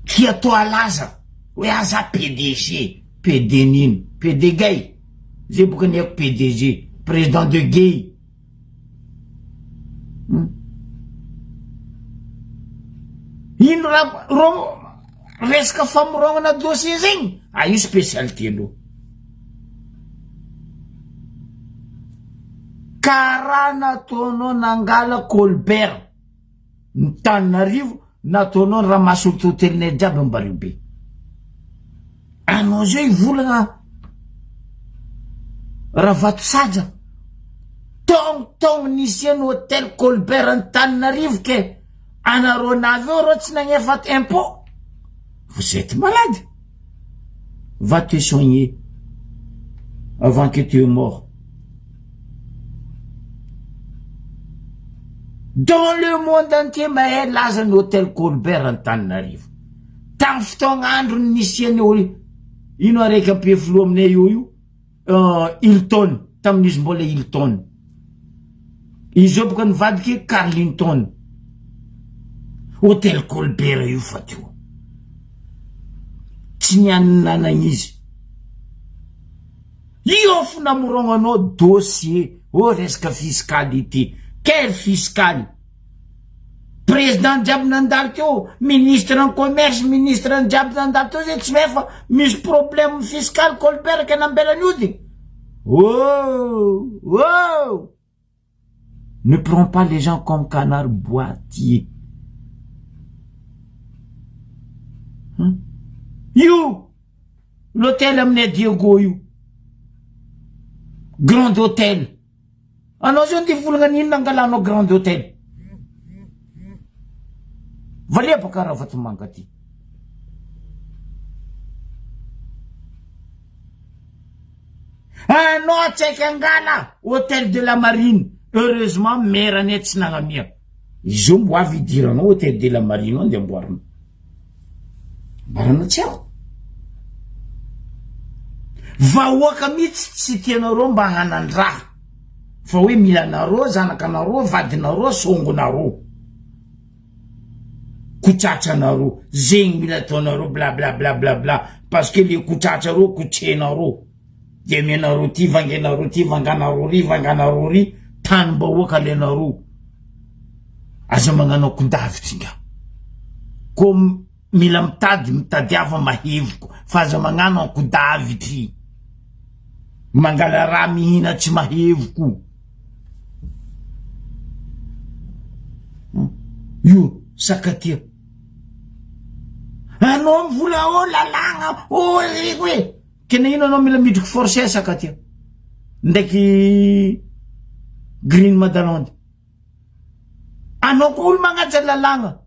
ty atao alaza hoe aza PDG PD nino PD gay zay boka ny haiko PDG président de gay ino raha resaka famorongana dossier zegny io spécialité aloha karaha nataonao nangala Colbert ny Tananarivo nataonao ny raha masolota hotelinay jiaby Mbario be anao zay volagna raha Vatosadja tong nisy ny hôtel Colbert ny Tananarivo ke anareo navy eo reo tsy nagnefa impôt. Vous êtes malade. Va te soigner avant que tu es mort. Dans le monde entier mahay laza ny hôtel Colbert ny Tananarivo. Tamin'ny fotoagna andro ny nisiany ino araiky ampefilo aminay io Hilton, tamin'izy mbola Hilton. Izy eo boka nivadiky Carlington. Hôtel Colbert io fa teo. Tsy niananan'izy. Io finamoronanao dossier resaka fiscalité. Quel fiscal? Président jiaby nandalo teo, ministre en commerce, ministre en jiaby nandalo teo zay tsy mefa misy problème fiscal Colbert ka nambelany. Oh! Ne prends pas les gens comme canard boitier. You, l'hôtel aminay Diego io. Grand hôtel. Anao zao ty volagna nino nangalanao grand hôtel. Valia baka raha vatomanga ty. Anao tsaiky angala hôtel de la Marine. Heureusement mère net tsy nagnamia. Izy io mbo avy idiranao hôtel de la Marine ande amboarina. Barana tsy ako. Vahoaka mihitsy tsy tianareo mba hanandraha. Fa hoe milanareo, zanakanareo, vadinareo, songonareo. Kotsatranareo, zegny mila ataonareo bla bla bla bla bla. Parce que le kotsatranareo kotsenareo. De menareo ty, vangenareo ty, vanganareo ry, vanganareo ry. Tany mba hoaka lenareo. Aza magnano kodavitsy nga. Comme mila mitady ava maheviko. Fa aza magnano akodavitsy. Mangala raha mihina tsy maheviko. Io, sakatia. Anao mivola lalagna, hoe. Kena ino anao mila midriky forcé sakatia. Ndaiky Green Madalonde. Anao ko olo magnaja lalagna.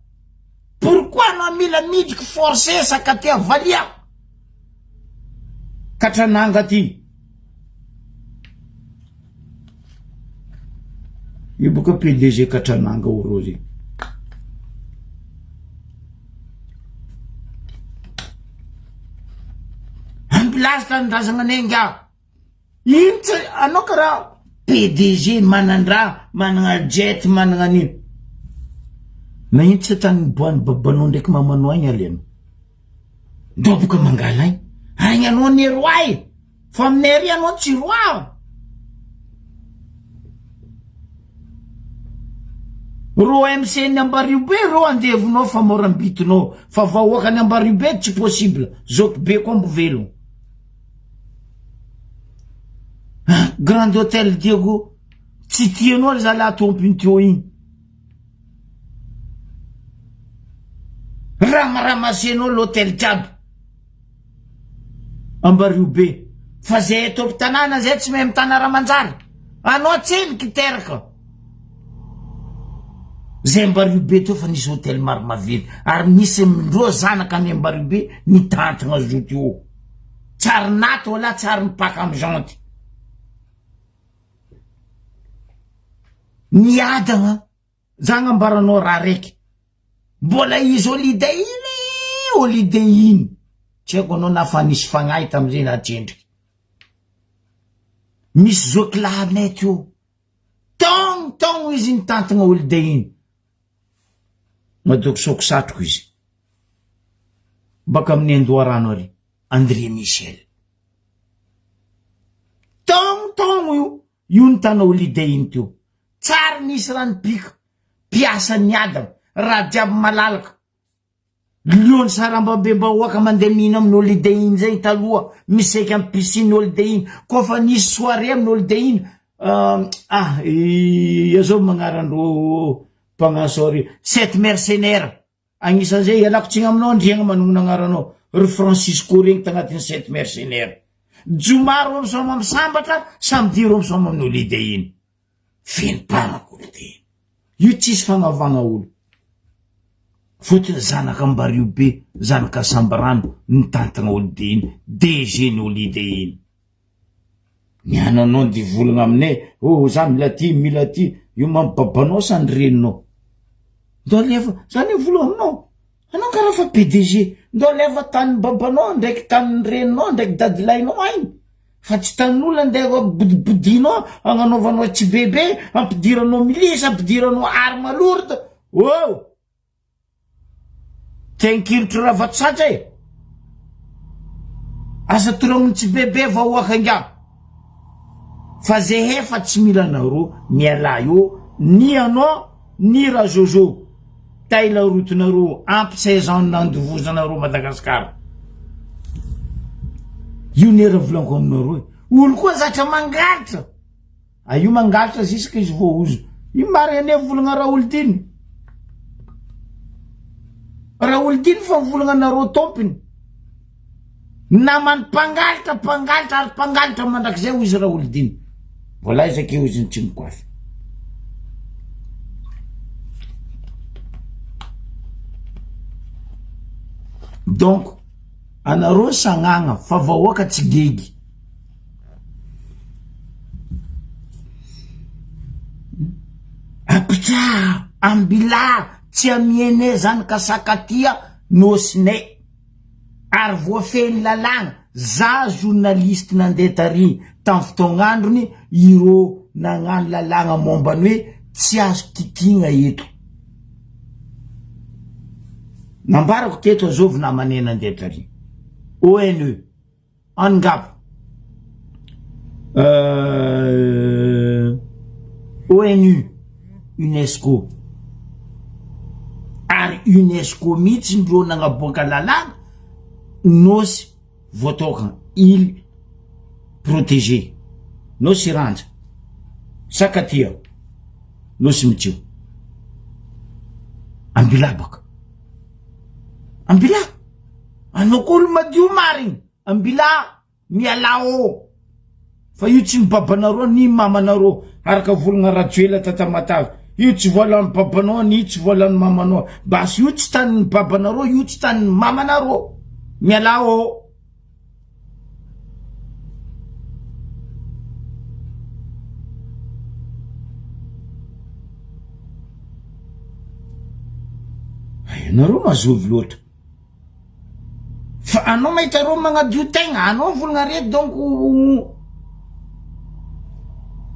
Pourquoi anao mila midriky forcé sakatia valia? Katrananga ty. Io boka PDG Katrananga orozy. Ambulance tandrazagna nenga. Intsy anao karaha PDG manandra, managna jet, managna nino. Na intsy tany boany babanao ndraiky mamanao agny aleno. Ndao boka mangala agny. Agny anao ny roi. Fa aminay ary anao tsy roi. Ro MC ny Ambaribe ro andevonao fa morambitinao. Fa vahoaka ny Ambaribe tsy possible. Zoky be koa mbo velogno. Grand Hôtel Diego tsy tianao le zala tompony teo igny. Ramaramasenao l'hôtel jiaby. Ambaribe. Fa zay eto ampitanàna zay tsy mahay mitana Ramanjary. Anao tseliky teraka. Zay Ambaribe teo fa nisy hôtel maro mavely. Ary nisy mindroa zanaka any Ambaribe nitantagna zo teo. Tsary nato wala tsary mipaka amy janty. Niadagna. Zagna ambaranao raha raiky. Mbola izy holiday iny. Tsy haiko anao na fa nisy fagnahy tamizay na tsendriky. Misy zoky lahanay teo. Tong izy nitantagna holiday iny. Madoko soko satroko izy. Baka amin'ny Andoharano ary. André Michel. Tong io. Io nitana holiday iny teo. Tsary nisy ranopika. Piasa niadagna. Raha jiaby malalaka. Liony sarambabe bahoaka mandeha mihina amin'ny holiday iny zay taloha. Misaiky amin'ny piscine holiday iny. Kofa nisy soirée amin'ny holiday iny. Yazao magnarandro mpagnasory 7 mercenaires. Agnisan'izay ialako tsigny aminao andriagna manongona agnaranao. Ry Francisco regny tagnatin'ny 7 mercenaires. Jomaro amsoma amy sambatra, samedi ro amsoma amin'ny holiday iny. fenimpanako olo de io tsisy fagnavagna olo fotony zanaka ambario be zanaka sambarano nitantana olo de iny DG ny olo ide iny niananao de volagna aminay za mila ty io mampibabanao sa ny reninao ndo alefa zany volagna aminao anao karaha fa PDG ndo alefa tany babanao ndraiky tany reninao ndraiky dadilainao ainy fa tsy tanin'olo andeha bodibodinao agnanaovanao tsy bebe ampidiranao milisa ampidiranao arme lourde tenkilotro ravatsatra asa torogny tsy bebe vahoaka nga fa zehe fa tsy mila nareo miala io ni anao ni razozo taila rotonareo ampy 16 ans nandovozanareo Madagasikara io nera volanko aminareo olo koa zatra mangalatra io mangalatra ziska izy voaozo io marine volagna Raoldiny fa volagna nareo tompiny namany mpangalatra ary mpangalatra mandrakizay ho izy Raoldiny vola izakeo izy tsy mikoafy donc anareo sagnagna fa vahoaka tsy gegy apitra ambila tsy amiene zany ka sakatia nosinay ary voafeny lalagna za journaliste nandeha tary tamy fotoagnandrony iro nagnano lalagna mombany hoe tsy azo kitigna eto nambarako teto azovy namane nandeha tary ONU angap ONU UNESCO ary UNESCO mihitsy ndreo nagnaboaka lalagna nosy voatokana il protégé nosy ranja sakatia nosy mitsio ambilabaka ambila anao olo madio marigny ambila mialao fa io tsy mibabanareo ny mamanareo araka volagna rajoela tatamatavy io tsy volan'ny babanao ny tsy volan'ny mamanao basy io tsy tany babanareo io tsy tany mamanareo mialao nareo mazovy loatra fa anao mahita reo magnadio tegna anao volagna rety donc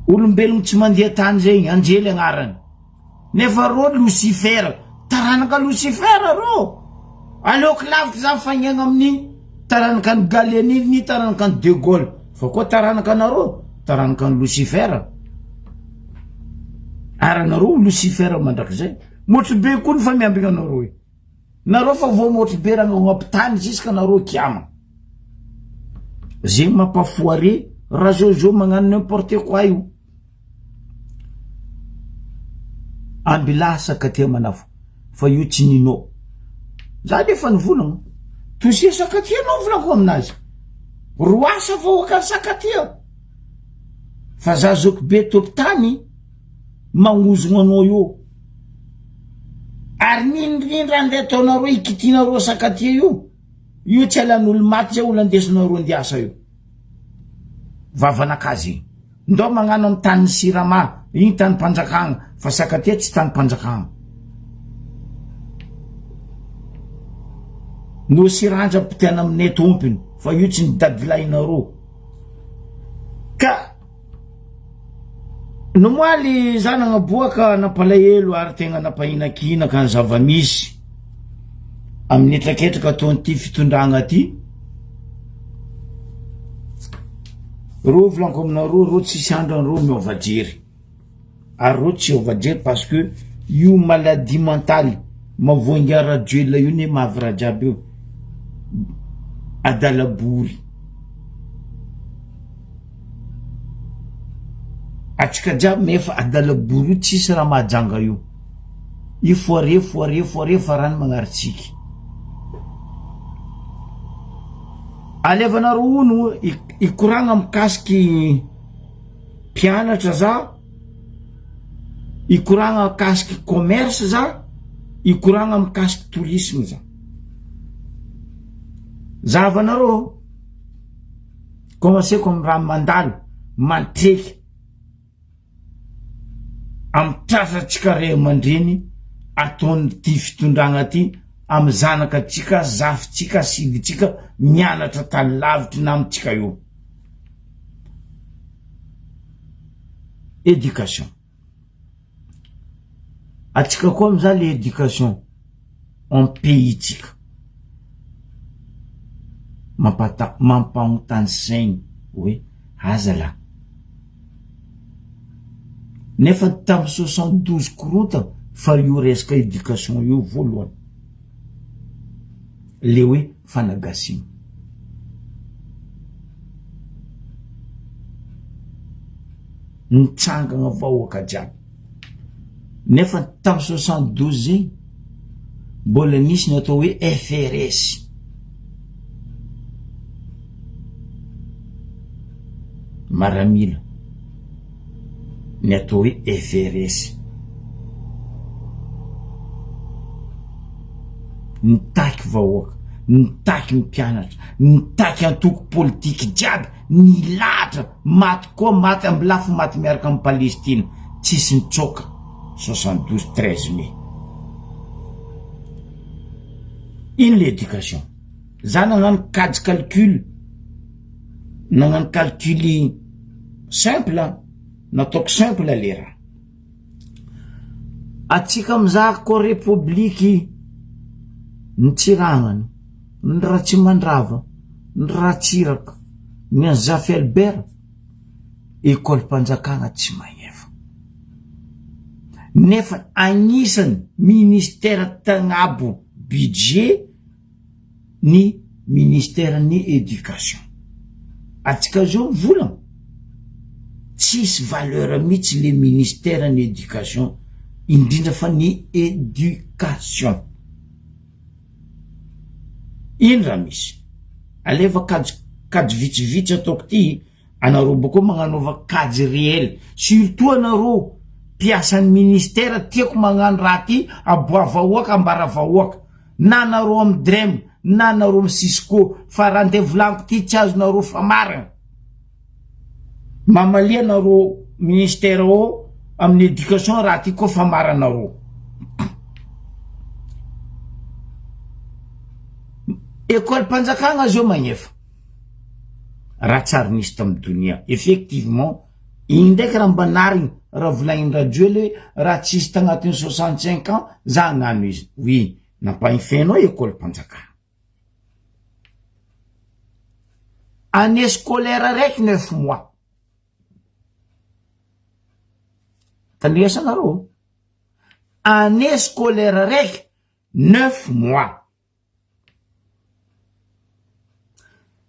olombelogno tsy mandeha tany zegny anjely agnarany nefa ro Lucifer taranaka Lucifer ro aleoko lavitra za fagnegna amin'igny taranaka ny Galeniny taranaka ny De Gaulle fa koa taranaka nareo taranaka ny Lucifer aranareo Lucifer mandrakizay motry be koa ny fa miambigna nareo nareo fa vo motry be raha agnapitany ziska nareo kiama zegny mampafoare raha zozo magnano n'importe quoi io ambila sakatia manafo fa io tsy ninao za defa nivolagna tosia sakatia anao volako aminazy roasa vahoaka sakatia fa za zoko be topitany magnozogno anao io ary nindrindra andeha ataonareo ikitinareo sakatia io tsy alan'olo maty zay olo andesinareo andiasa io vavanakazy ndao magnano amin'ny tany Sirama igny tany mpanjakagna fa sakatia tsy tany mpanjakagna no siranja pitiana aminay tompiny fa io tsy nidadilainareo ka no moaly za nagnaboaka napalahelo ary tegna napahinakinaka ny zavamisy amin'ny etraketraka ataon'ity fitondragna ty ro volanko aminareo ro tsisy andran'reo miova jery ary ro tsy miova jery parce que io maladie mentale mavoangia rajoela io ne mahavy raha jiaby io adalabory atsika jiaby mefa adalabory io tsisy raha mahajanga io foare farany magnaritsika alevanareo ono ikoragna mikasiky mpianatra za ikoragna mikasiky commerce za, ikoragna mikasiky tourisme za. Zavanareo commenceko amy raha mandalo mantreky amy tratratsika ray aman-dreny ataony ty fitondragna ty amy zanakatsika, zafitsika, siditsika mianatra tany lavitry namitsika io. Éducation. Atsika koa amizay le éducation en pays tsika mampanontany saigny hoe aza la nefa tamy 72 korota fa io resaka éducation io voalohany le hoe fanagasiny. Nitsangagna vahoaka jiaby nefa tamy 72 zegny mbola nisy ny atao hoe FRS, maramila ny atao hoe FRS, nitaky vahoaka, nitaky mpianatra, nitaky antoko politiky jiaby, nilatra maty koa maty amby lafo maty miaraka amy Palestine, tsisy nitsoka 72-13 mai. Ino l'éducation? Za nagnano kajy calcul, nagnano calcul simple, nataoko simple le raha. Atsika mizaha koa republiky nitsiragnany, ny Ratsimandrava, ny Ratsiraka, ny Anzafy Albert, école mpanjakagna tsy magnefa. Nefa agnisany ministère tagnabo budget ny ministère ny éducation. Atsika zao volagna tsisy valeur mihitsy le ministère ny éducation, indrindra fa ny éducation. Ino raha misy? Aleva kajy vitsivitsy ataoko ty, anareo boko magnanova kajy réel, surtout anareo mpiasan'ny ministère tiako magnano raha ty aboa vahoaka ambara vahoaka, na anareo amy DREM na anareo amy Cisco, fa raha ndevolaniko ty tsy azonareo famarana. Mamalia anareo ministère ao amin'ny éducation raha ty koa famaranareo. École mpanjakagna zao magnefa raha tsary nisy tamy donia. Effectivement igny ndraiky raha mba narigny raha volagny radio le raha tsisy tagnatin'ny 65 ans za agnano izy. Oui, nampagnifenao école mpanjakagna. Année scolaire raiky 9 mois. Tandriasanareo, année scolaire raiky 9 mois.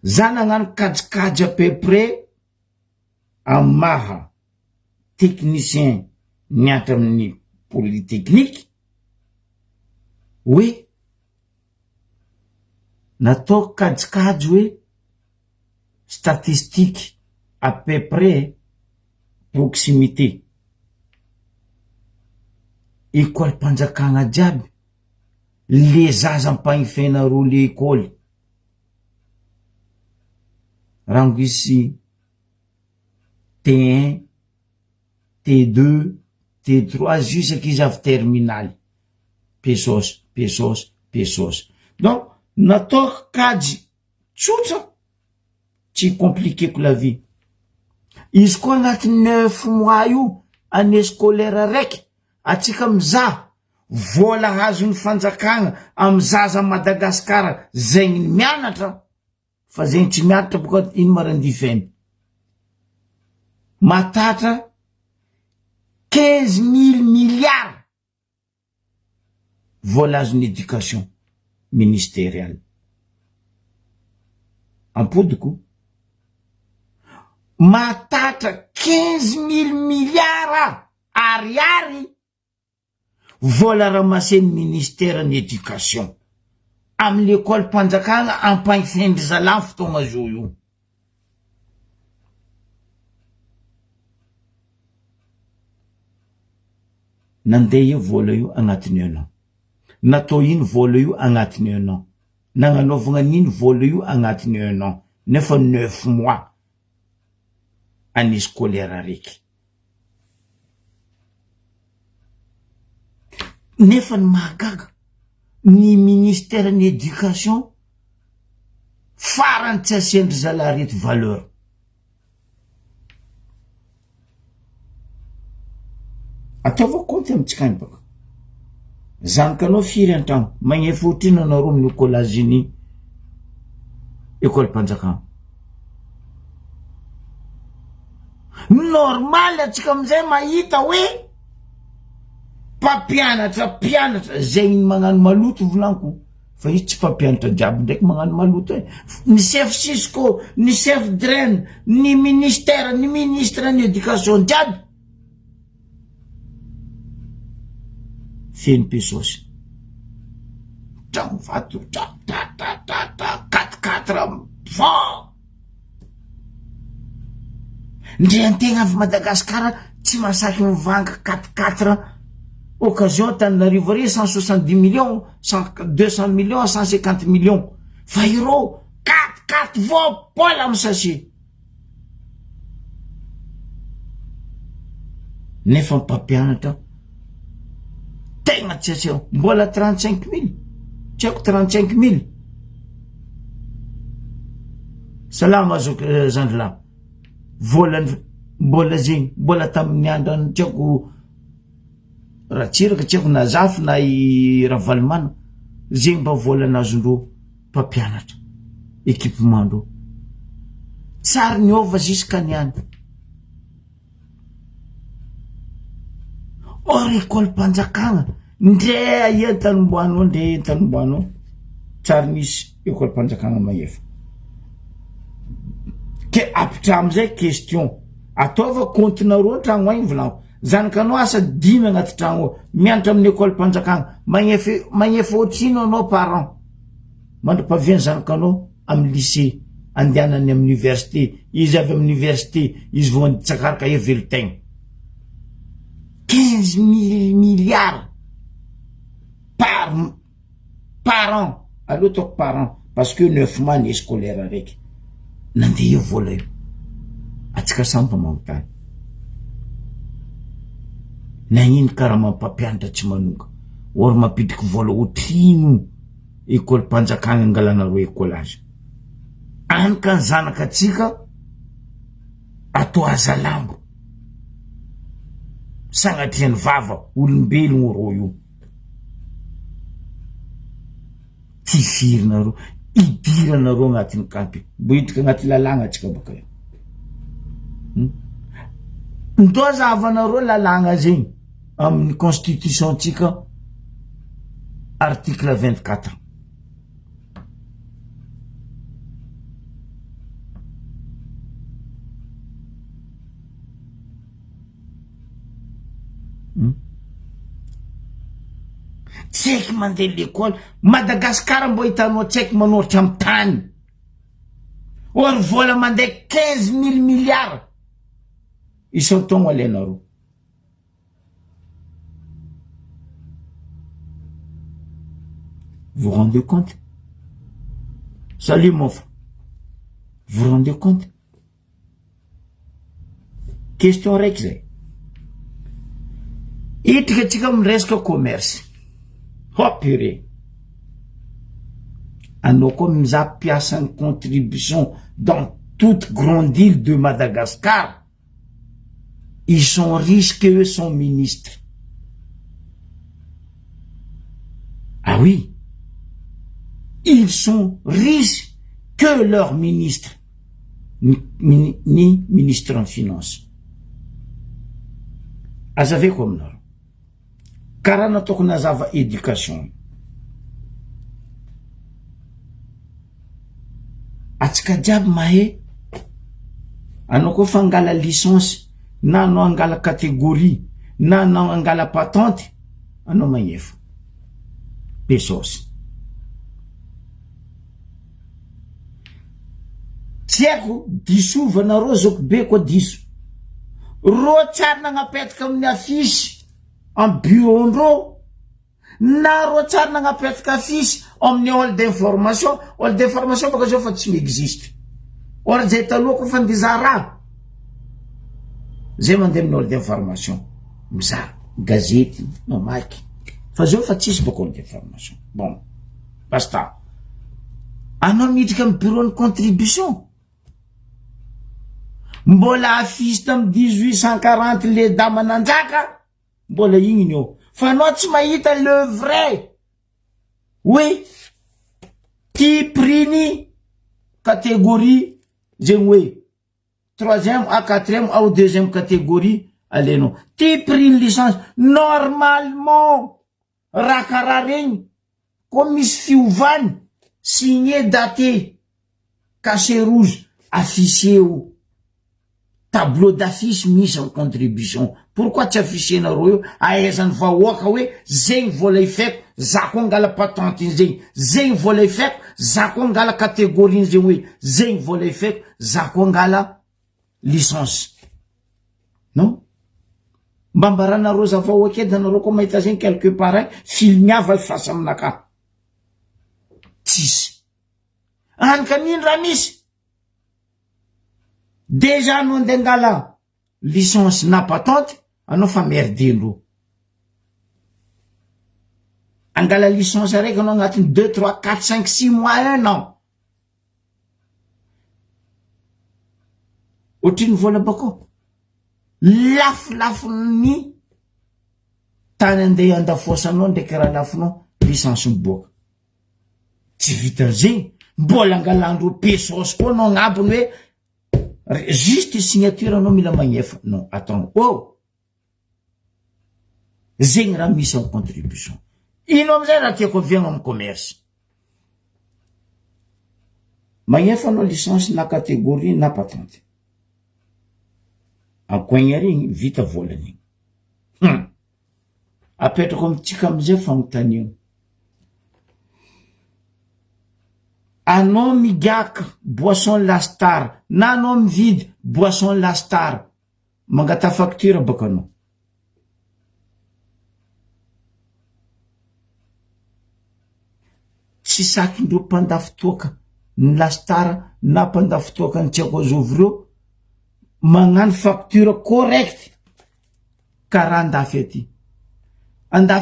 Za nagnano kajikajy à peu près amy maha technicien niatra amin'ny polytechnique, hoe natao kajikajy hoe statistique à peu près proximité. École mpanjakagna jiaby le zaza ampagnifenareo le école rango ici T1, T2, T3 jusqu'à qu'ils avent terminal. Pesos. Donc, natao kajy tsotra, tsy compliqué que la vie. Izy koa agnatin'ny 9 mois io, année scolaire raiky, atsika mizaha vola azon'ny fanjakagna amy zaza Madagasikara zegny mianatra, fa zegny tsy mianatra boka ino marandifeny. Matatra 15 000 milliards vola azon'ny éducation ministérielle. Ampodiko matatra 15 000 milliards ariary vola ramasen'ny ministère ny éducation amy l'école mpanjakagna ampagnifendry zalany fotoagna zao io. nandeha io vola io agnatiny anao, natao iny vola io agnatiny anao, nagnanaovagna niny vola io agnatiny anao, nefa 9 mois anisy kolera raiky. Nefa ny mahagaga ny ministère ny éducation farany tsy asendry zalarety valeur. Ataova compte amitsika any baka. Zanakanao firy an-tragno, magnefa otrino anao amin'ny École-Aziny, école Mpanjakana. Normal atsika amizay mahita hoe mpampianatra zay magnano maloto volanko, fa izy tsy mpampianatra jiaby ndraiky magnano maloto ny chef Cisco, ny chef Dren, ny ministère, ny ministre ny éducation jiaby feny pesosy. Tragno vato 4 fort. Ndre antegna avy Madagasikara tsy masaky mivanga 4 occasion Tananarivo ary 170 millions, 200 millions, 150 millions. Fa ireo 4 vao pola amy sachet. Nefa mpampianatra tegna tsy aseo, mbola 35 000, tsy haiko 35 000. Salama zandrila. Vola mbola zegny, mbola tamin'ny andro tsy haiko Ratsiraka, tsy haiko na Zafy na i Ravalimana, zegny mba vola nazondreo mpampianatra équipement-ndreo. Tsary niova ziskany. Or école Mpanjakana ndre entanimboanao, ndre entanimboanao, tsary misy école Mpanjakana maefa. Ke apitra amizay question, ataova compte-nareo tragno agny volanko. Zanakanao asa 5 agnaty tragno, mianatra amin'ny école Mpanjakana, magnefa otrino anao par an. Mandra-paviany zanakanao amin'ny lycée, andehanany amin'ny université, izy avy amin'ny université, izy vao anditsakaraka velon-tegna. 15 milliards par an. Allô toi par an, parce que 9 mois ni scolaire avec. Nandeha io vola io. Atsika sampa magnotany. Nagnino karaha mampampianatra tsy manonga. Or mampidriky vola otrino école Mpanjakana angalanareo écolage. Anka zanaka atsika atao azalambo. Sagnatriany vava, olombelogno rô io. Ty firinareo, idiranareo agnatin'ny kampy. Boidika agnaty lalagna atsika baka io. Ndo zavanareo lalagna zegny amin'ny constitution tsika article 24. Tsaiky mandeha l'école Madagasikara mbo hitanao tsaiky manoratra amy tany. Or vola mandeha 15 000 milliards isan-taogno alainareo. Vous rendez compte? Salut mon frère. Vous rendez compte? Question raiky zay. Itrika tsika miresaka commerce. Oh purée. Anao koa mizaha piasa une contribution dans toute grande île de Madagascar. Ils sont riches que eux sont ministres. Ah oui. Ils sont riches que leurs ministres. Ni ministre en finance. Azave comme nous. Karaha nataoko nazava éducation. Atsika jiaby mahe. Anao koa fa angala licence, na anao angala catégorie, na anao angala patente, anao magnefa. Pesosy. Tsy haiko disovanareo zoko be koa diso. Ro tsara nagnapetaka amin'ny afisy en bureau-ndreo na ro tsara nagnapetaka fisy amin'ny hall d'information baka zao fa tsy miexiste or zay taloha ko fa ndizara zay mandeha amin'ny hall d'information mizaha gazety mamaky fa zao fa tsisy baka hall d'information. Bon basta anao miditra amin'ny bureau de contribution mbola afisy tamy 1840 le dama nanjaka mbola igny eo fa anao tsy mahita le vrai oui ty prix-ny catégorie zegny hoe 3e à 4e au 2e catégorie alenao ty prix-ny licence normalement raha karaha regny ko misy fiovany signé daté cachet rouge affiché tableau d'affiche misy en contribution. Pourquoi tsy afficenareo io ahaizany vahoaka hoe zegny vola ifeko za koa angala patentiny zegny, zegny vola ifeko za koa angala catégorie zegny hoe zegny vola ifeko za koa angala licence. Non mba mbaranareo za vahoaka edy anareo koa mahita zegny quelque part filmiava ifasa aminaka tsisy any kaniny raha misy déjà anao nde angala licence na patente anao fa merdendro angala licence araiky anao agnatiny 2 3 4 5 6 mois 1 an ohatriny vola bako lafony tany andeha andafosanao ndraiky raha lafinao licence miboaka tsy vitan'zegny mbola angalandro pesos koa anao agnabony hoe juste signature anao mila magnefa. Non attends zegny raha misy en contribution ino amizay raha tiako aviagna amin'ny commerce magnefa anao licence na catégorie na patente akoigny regny vita volany apetrako amitsika amizay fagnontaniana anao migaka boisson lastar na anao mividy boisson lastar mangata facture baka anao tsy sakindreo mpandafotoaka ny lastar na mpandafotoaka ny tiako azovy reo magnano facture correct karaha andafy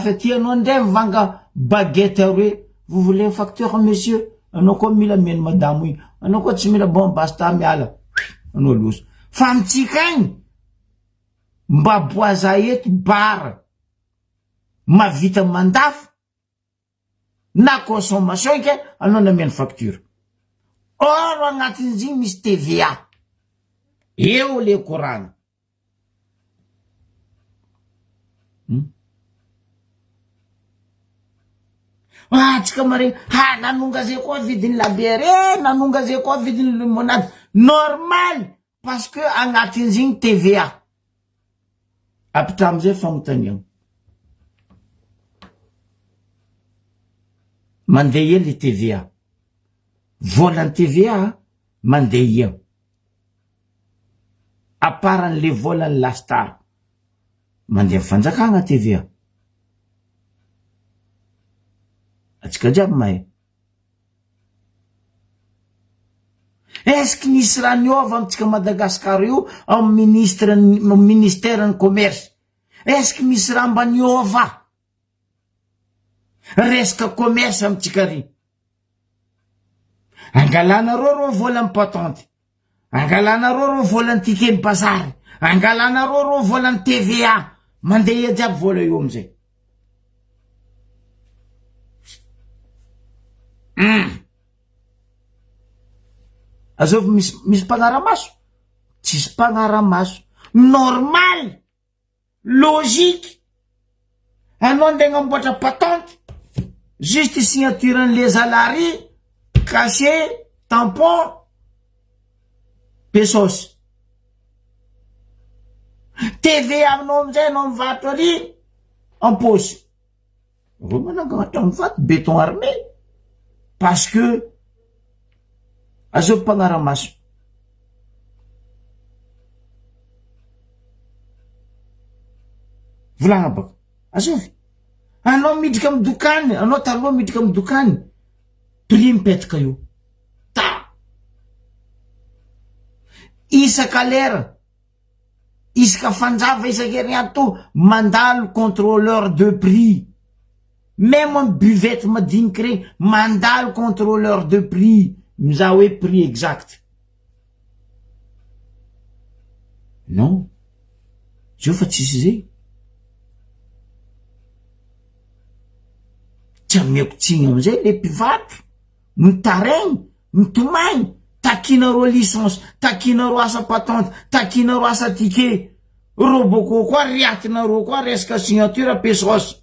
aty anao ndray mivanga baguette hoe vous voulez facture monsieur anao koa mila meno madamo iny anao koa tsy mila bon basta miala anao loso fa mitsika igny mba boaza eto bara mavita mandafy na consommation ke anao nameno facture or agnatin'izy igny misy TVA eo le korana tsika mare nanonga zay koa vidiny labiere nanonga zay koa vidiny limonade normal parce que agnatin'izy igny TVA apitra amizay fagnontaniana mandeha ia le TVA volan'ny TVA mandeha ia aparan'le volan'ny lastar mandeha fanjakagna TVA atsika jiaby mahay est-ce que nisy raha niova amitsika Madagasikara io amin'ny ministère ny commerce est-ce que misy raha mba niova resaka commerce amitsika ry angalanareo ro volan'ny patente angalanareo ro volan'ny ticket bazary angalanareo ro volan'ny TVA mandeha jiaby vola io amizay azovy misy mpagnaramaso tsisy mpagnaramaso normal logique anao nde agnamboatra patente juste signature an'le zalary cachet tampon pesos TVA aminao amizay anao mivarotra ary en poche ro manangatra mivato béton armé parce que azovy mpagnaramaso volagna baka azovy anao midriky amy dokany anao taloha midriky amy dokany prix mipetraka io isaka lera isaka fanjava isan-kerinandro mandalo contrôleur de prix même amy buvette madiniky regny mandalo contrôleur de prix mizaha hoe prix exact non zio fa tsisy zay tsy ameko tsigny amizay le mpivarotra mitaregny mitomagny takinareo licence takinareo asa patente takinareo asa ticket roboko koa riatinareo koa resaka signature pesosy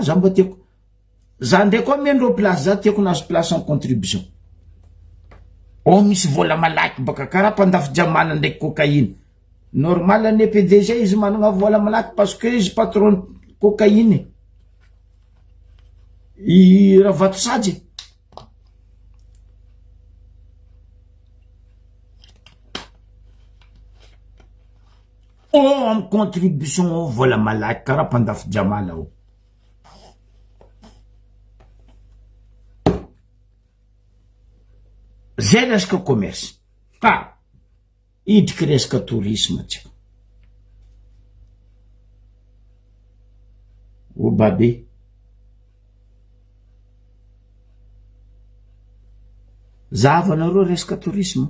za mba tiako za ndray koa miandreo place za tiako nazo place en contribution misy vola malaky baka karaha mpandafy jamana ndraiky cocaïne normal ane PDG izy managna vola malaky parce que izy patron cocaïne i raha vato sady amy contribution vola malaky karaha mpandafy jamana zay resaka commerce idriky resaka tourisme tsika babe zavanareo resaka tourisme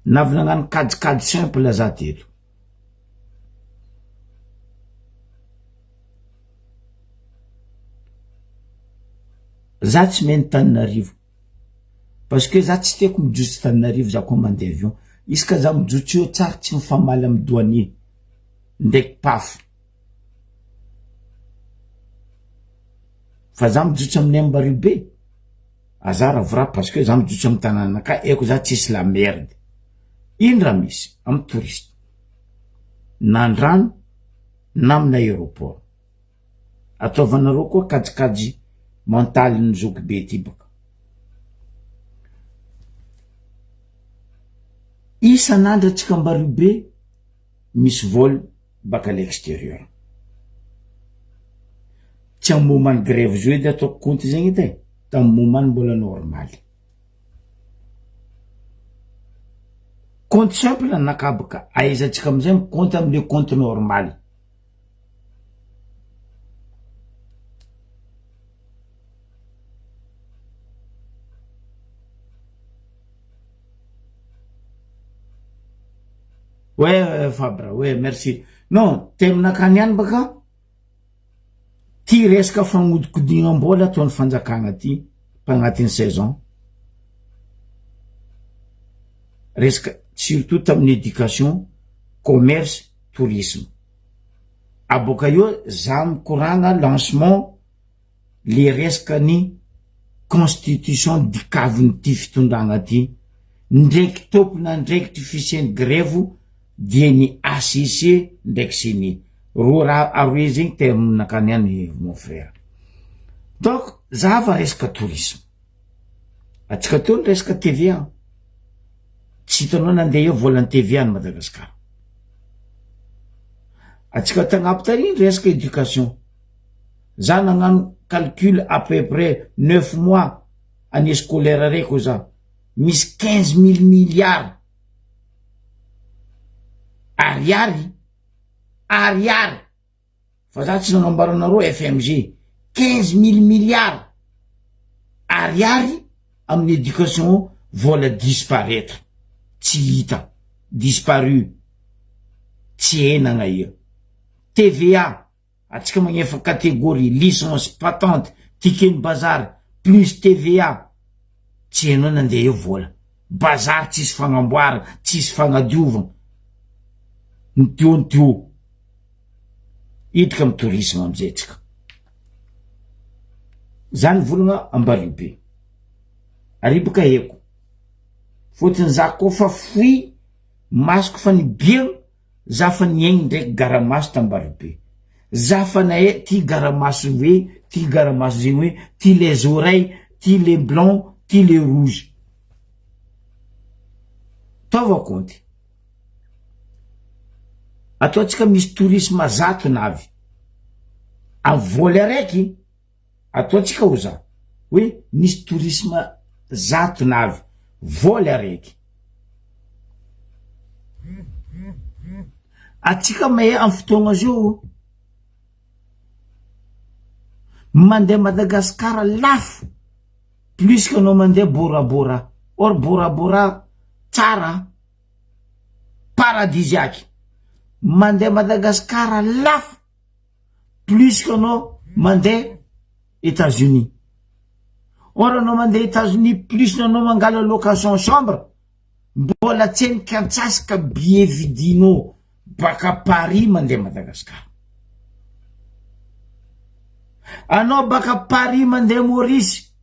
navy nagnano kadikady simple za teto za tsy meny Tananarivo parce que za tsy tiako mijotso Tananarivo za koa mandeha avion iska za mijotso io tsara tsy mifamaly amy douanier ndraiky paf fa za mijotso amin'ny Ambaribe azara vra parce que za mijotso amy tanànaka eko za tsisy la merde ino raha misy amy touriste na andrano na amina aéroport ataovanareo koa kadikady mentaly ny zoky be ty baka isan'andro atsika Ambaribe misy vol baka l'extérieur tsy amy momany grève zio edy ataoko compte zegny edy tamy momany mbola normaly compte simple nakabaka aizantsika amizay compte amle compte normal ouais Fabra ouais merci non teminakany any baka ty resaka fagnodikodigna-mbola ataon'ny fanjakagna ty mpagnatin'ny saison resaka surtout tamin'ny éducation commerce tourisme aboka io za mikoragna lancement le resaka ny constitution dikaviny ty fitondragna ty ndraiky tompona ndraiky ty fisiany grève dia ny ACC ndraiky sini roa raha aroe zegny terminakany any mon frère donc zava resaka tourisme atsika teo ny resaka TVA tsy hitanao nandeha eo volan'ny TVA ny Madagasikara atsika tagnapo tary ny resaka éducation za nagnano calcul à peu près 9 mois année scolaire reko za misy 15 000 milliards ariary fa za tsy nagnambaranareo FMG 15 000 milliards ariary amin'ny éducation vola disparaître tsy hita disparu tsy henagna io TVA atsika magnefa catégorie licence patente ticket bazar plus TVA tsy henao nandeha eo vola bazar tsisy fagnamboara tsisy fagnadiovana nitio idika amy tourisme amizay tsika zany volagna Ambaribe aribaka eko fotiny za koa fa foy masoko fa nibiagna za fa niaigny ndraiky garamaso t'Ambaribe za fa nahe ty garamaso hoe ty garamaso zegny hoe ty les oreilles ty les blancs ty les rouges taova konty ataotsika misy tourisme zato navy am voly araiky ataotsika ho za hoe misy tourisme zato navy voly araiky atsika mahay am fotoagna zio mandeha Madagasikara lafo plus que anao mandeha Bora or Bora tsara paradisiaque mandeha Madagasikara lafo plus que anao mandeha États-Unis or anao mandeha États-Unis plus anao mangala location chambre mbola tseny kantsasaka billet vidinao baka Paris mandeha Madagasikara anao baka Paris mandeha Maurice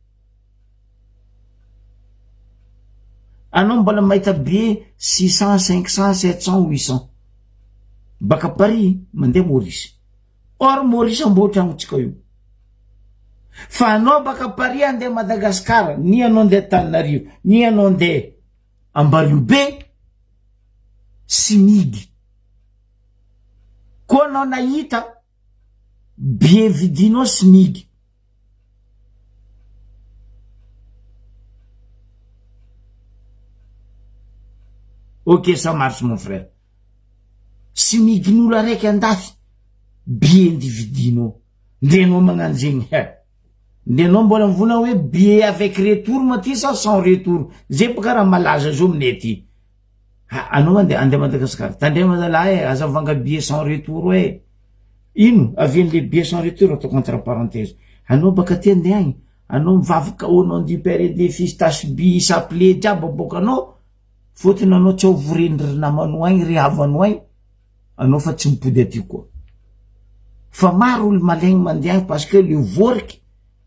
anao mbola mahita billet 600 500 700 800 baka Paris mandeha Maurice or Maurice amboatra agnotsika io fa anao baka Paris andeha Madagasikara ni anao andeha Tananarivo ni anao andeha Ambalibe simidy ko anao nahita billet vidinao simidy ok ça marche mon frère simidin'olo araiky andafy billet ndividinao ndenao magnano zegny ndenao mbola mivona hoe billet avec retour maty sa sans retour zay baka raha malaza zo aminay aty anao andeha Madagasikara tandrea mazalahy azavanga billet sans retour hoe ino avian'le billet sans retour ataoko entre parenthèse anao baka ty andeha agny anao mivavaka au nom du père et des fils tasby s'appelé jiaby aboaka anao fotony anao tsy ovorendry namanao agny ry havanao agny anao fa tsy mipody aty koa fa maro olo malaigny mandeha parce que le voriky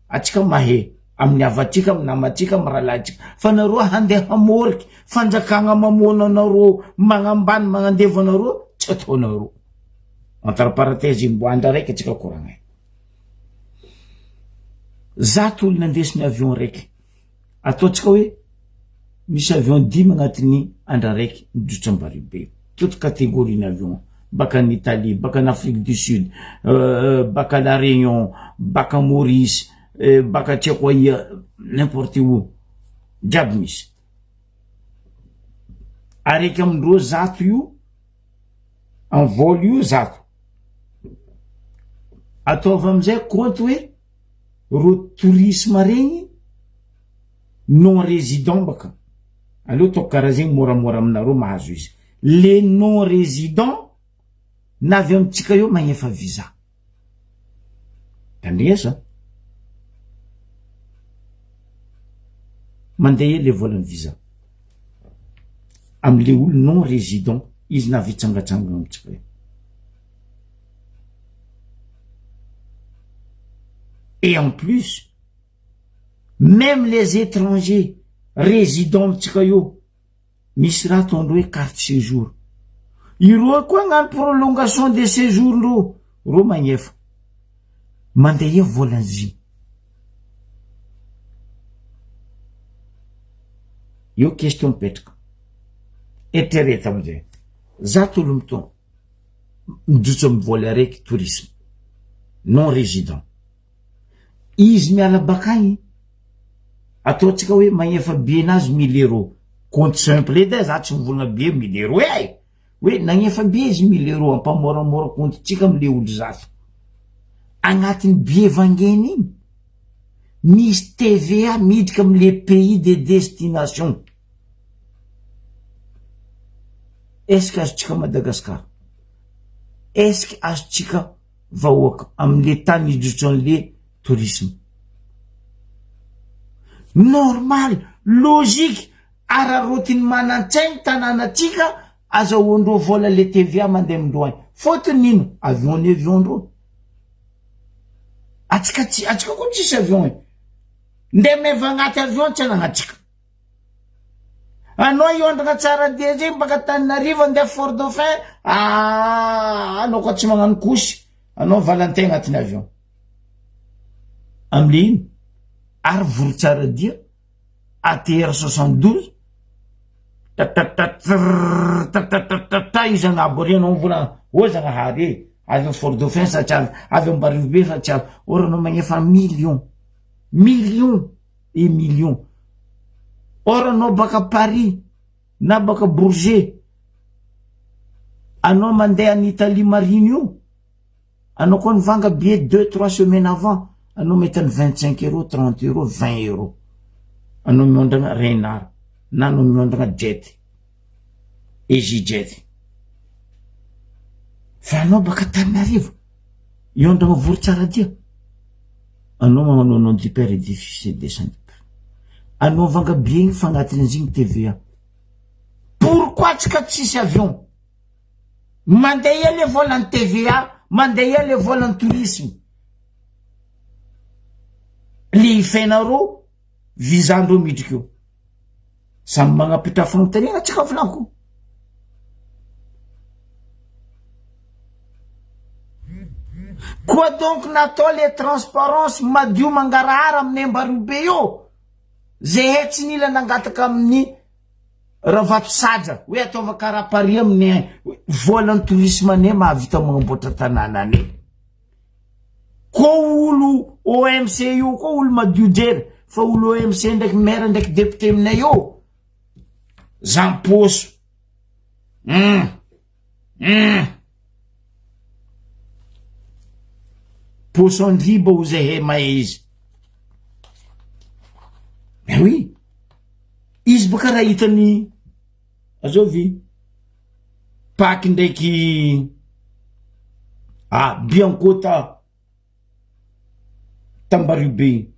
atsika mahe amin'ny avatsika amin'ny namatsika amin'ny rahalahtsika fa nareo handeha hamoriky fanjakagna mamono anareo magnambany magnandevo anareo tsy ataonareo entre parenthèse imboandra raiky atsika koragna zato olo nandesiny avion raiky ataotsika hoe misy avion 10 agnatiny andra raiky midotry Ambaribe toute catégorie d'avion baka en Italie baka en Afrique du Sud baka la Réunion baka Maurice baka Tchekoia n'importe où jiaby misy araiky amindreo zato io en vol io zato ataova amizay compte hoe ro tourisme regny non résident baka aleo toko karaha zegny moramora aminareo mahazo izy les non résidents navy amitsika io magnefa visa tandresa mandeha le volan'ny visa amle olo non résident izy navy tsangatsangana amitsika io et en plus même les étrangers résidents amitsika io misy raha ataondreo hoe carte séjour ireo koa agnano prolongation de séjour ro magnefa mandeha volan'izy io question mipetraka eritrereto amizay zato olo mitona mijotso amy voly araiky tourisme non résident izy miala bakagny ataotsika hoe magnefa bienazy 1000 euros compte simple edy za tsy mivolagna bie 1000 euros hoe nagnefa bie izy 1000 euros ampamoramora compte tsika amle olo zato agnatiny bie vangeny igny misy TVA midika amle pays de destination est-ce que azotsika Madagasikara est-ce que azotsika vahoaka amle tany ijotso an'le tourisme normal logique ararotiny manantsaigny tanànatsika azahoandreo vola le TVA mandeha amindreo agny fotony ino avion atsika koa tsisy avion e nde meva agnaty avion tsy anagnatsika anao iondrina tsara dia zegny baka Tananarivo andeha Fort Dauphin anao koa tsy magnano kosy anao valantin agnatiny avion amle ino ary voro tsara dia ATR 72 izy agnabo reny anao vola Zagnahary avy Fort Dauphin satria avy Ambarivobe satria oranao magnefa million et million. Oranao baka Paris na baka Bourget anao mandeha en Italie marine io anao koa nivanga billet 2-3 semaines avant anao mety 25 €, 30 €, 20 €. Anao miondrana Renard na anao miondrana jet EasyJet. Fa anao baka Tananarivo iondrana vory tsara dia anao magnano non du père et du fils et des saints. Anao vanga billet fa agnatin'izigny TVA. Pourquoi tsisy avion? Mandeha le volant TVA, mandeha le volant tourisme. Le fenaro visa-ndreo midriky eo. Samy magnapitra fagnontaniana tsika volanko. Quoi donc natao le transparence madio mangarahara amin'ny Ambarivobe io? Zay tsy nila nangataka amin'ny Ravato Sadra hoe ataova karapari amin'ny volant tourisme ane mahavita magnamboatra tanàna ane. Ko olo OMC io ko olo madio jery fa olo OMC ndraiky maire ndraiky député aminay io Zamposo poso andriba ho zay he mahe izy. Mais oui, izy baka raha hitany azovy Paky ndraiky Biankota Tambaribe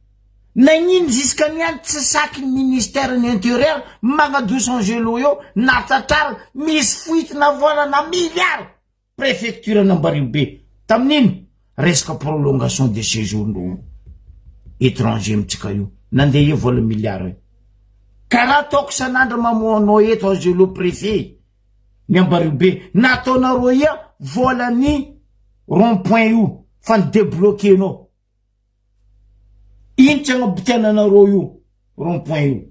nagnino jusqu'à niany tsy saky ministère ny intérieur magnadoso Angelo io natatrara misy fuite-na volana milliard préfecture n'Ambaribe tamin'ino resaka prolongation de séjour no étranger mitsika io nandeha io vola milliard. Karaha taoko sanandro mamoanao eto Angelo préfet ny Ambaribe nataonareo ia volany rond-point io fa débloqué anao. Ino tsy agnabitiananareo io rond-point io?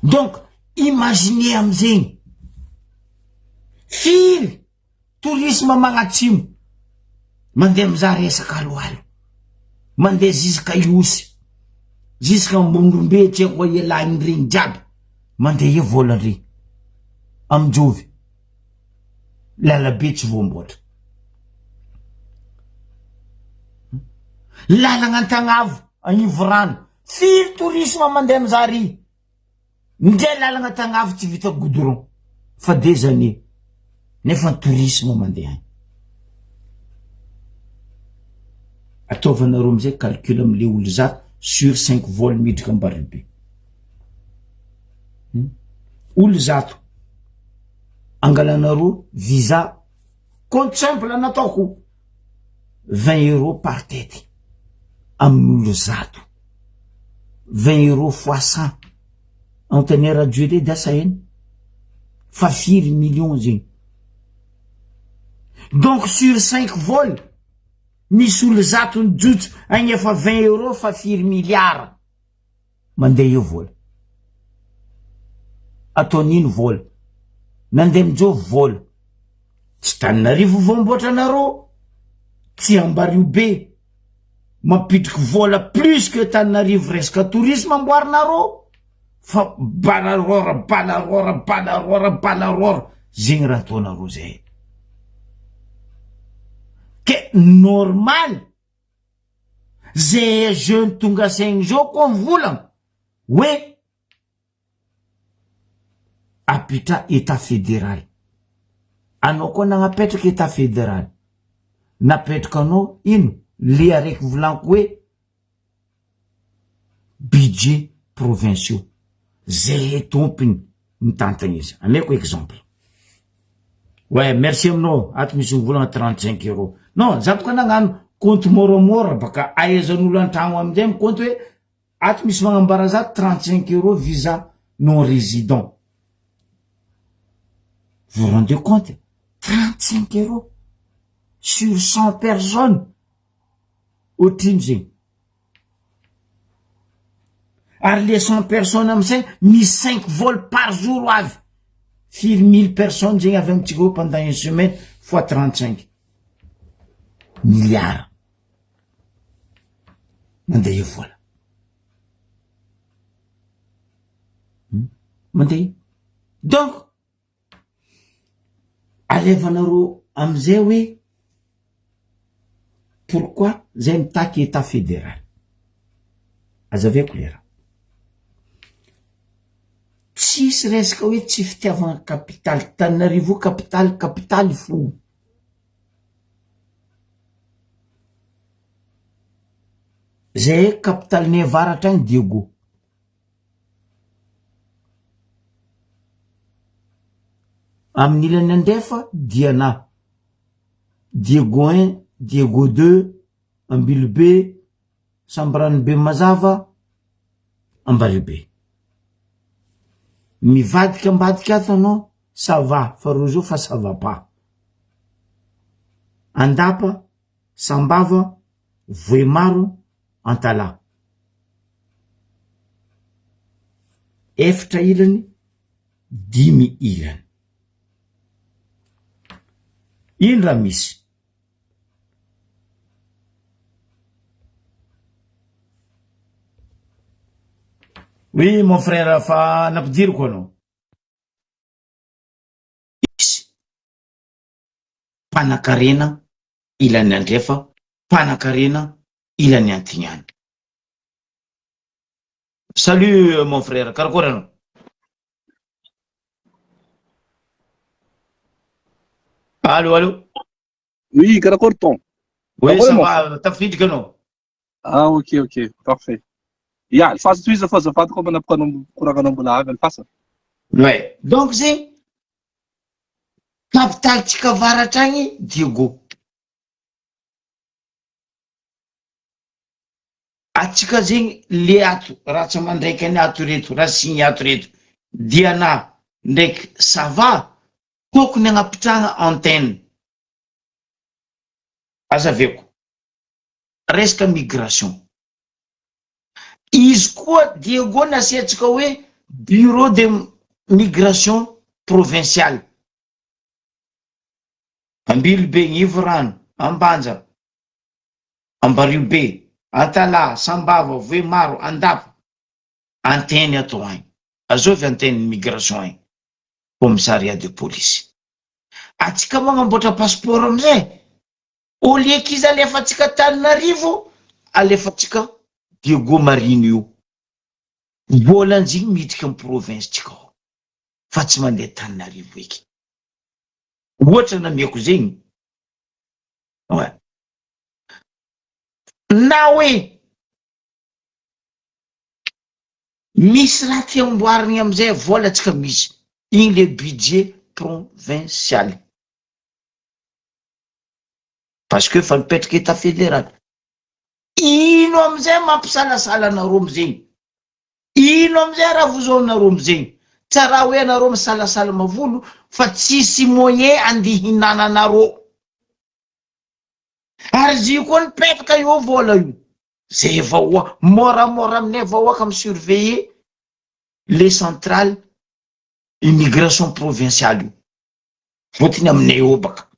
Donc imaginez amizegny firy tourisme magnatsimo mandeha mizaha resaka aloalo mandeha ziska Iosy ziska Mbondombe tsy haiko ialany regny jiaby mandeha e volandre amijovy lalabe tsy voamboatra lalagna Antagnavo Agnivorano firy tourisme mandeha mizaha ry ndre lalagna Antagnavo tsy vita goudron fa des années nefa tourisme mandeha. Ataovanareo amizay calcul amile olo zato sur 5 vol midriky Ambaribe. Olo zato angalanareo visa compte simple nataoko 20 € par tête amin'olo zato 20 € fois 100 antenera adjuté dasa eny fa firy millions zegny. Donc sur 5 vols misy olo zato ny jotso agnefa 20 € fa firy milliard mandeha io vola. Ataon'ino vola nandeha mijovy vola tsy Tananarivo voamboatra anareo tsy Ambarivobe mampidriky vola plus que Tananarivo resaka tourisme amboarinareo fa balarora zegny raha ataonareo zay. Ke normal zay jeune tonga saigny zao koa mivolagna hoe apitra état fédéral. Anao koa nagnapetraky état fédéral napetraka anao ino le araiky volanko hoe budget provinciaux zay tompiny mitantagna izy. Ameko exemple. Ouais, merci aminao ato misy mivolagna 35 €. Non, zapaka nagnano compte moramora baka ahaizan'olo an-tragno amizay compte hoe ato misy magnambara za 35 € visa non résident. Vous rendez compte? 35 € sur 100 personnes. Otrino zegny. Ary les 100 personnes amizay misy 5 vols par jour avy. Firy 1000 personnes zegny avy amitsika eo pendant une semaine fois 35 milliards. Mandeha eo vola. Mandeha. Donc, alevanareo amizay hoe pourquoi zay mitaky état fédéral. Azaveko le raha. Tsisy resaka hoe tsy fitiavana capitale. Tananarivo capitale fo. Zay capitale avaratra agny Diego. Amin'ny ilany andefa Diana, Diego 1, Diego 2, Ambilobe, Sambranobe Mazava, Ambaribe. Mivadika ambadika ato anao, ça va, fa rojo fa ça va pas. Andapa, Sambava, Voemaro, Antala. Efatra ilany, 10 ilany. Ino raha misy? Oui, mon frère, fa nampidiriko anao. Mpanakarena ilany andrefa, mpanakarena ilany antignany. Salut mon frère, karakory anao? Allô? Oui, karakory ton? Oui, ça va, tafiditra anao? Ah, ok, parfait. Ya, alifasa toiza fa azafady koa manapikoragna mbola avy alifasa. Ouais, donc zay capitaletsika avaratra agny Diego. Atsika zegny le ato ratsa mandraiky any ato reto, rasigny ato reto, Diana ndraiky Sava tokony agnapitragna antenne. Azaveko. Resaka migration. Izy koa Diego nasiatsika hoe bureau de migration provinciale. Ambilobe, Ivorano, Ambanja, Ambaribe, Antala, Sambava, Voemaro, Andapa. Antenne ato agny. Azovy antenne migration agny. Commissariat de police. Atsika magnamboatra passeport amizay. Au lieu kiza alefatsika Tananarivo, alefatsika Diego Marino io. Volanjigny miditra amin'ny province tsika ao. Fa tsy mandeha Tananarivo eky. Ohatra namiako zegny. Ouais. Na hoe misy raha ty amboarigny amizay vola tsika misy. Igny le budget provincial. Parce que fa mipetraky état fédéral. Ino amizay mampisalasala anareo amizay? Ino amizay raha vozaonareo amizay? Tsara hoe anareo misalasala mavolo fa tsisy moyen andihinananareo. Ary zy koa nipetraka io vola io. Zay vahoa moramora aminay vahoaka mi surveiller les centrales immigration provinciale io. Fotony aminay eo baka.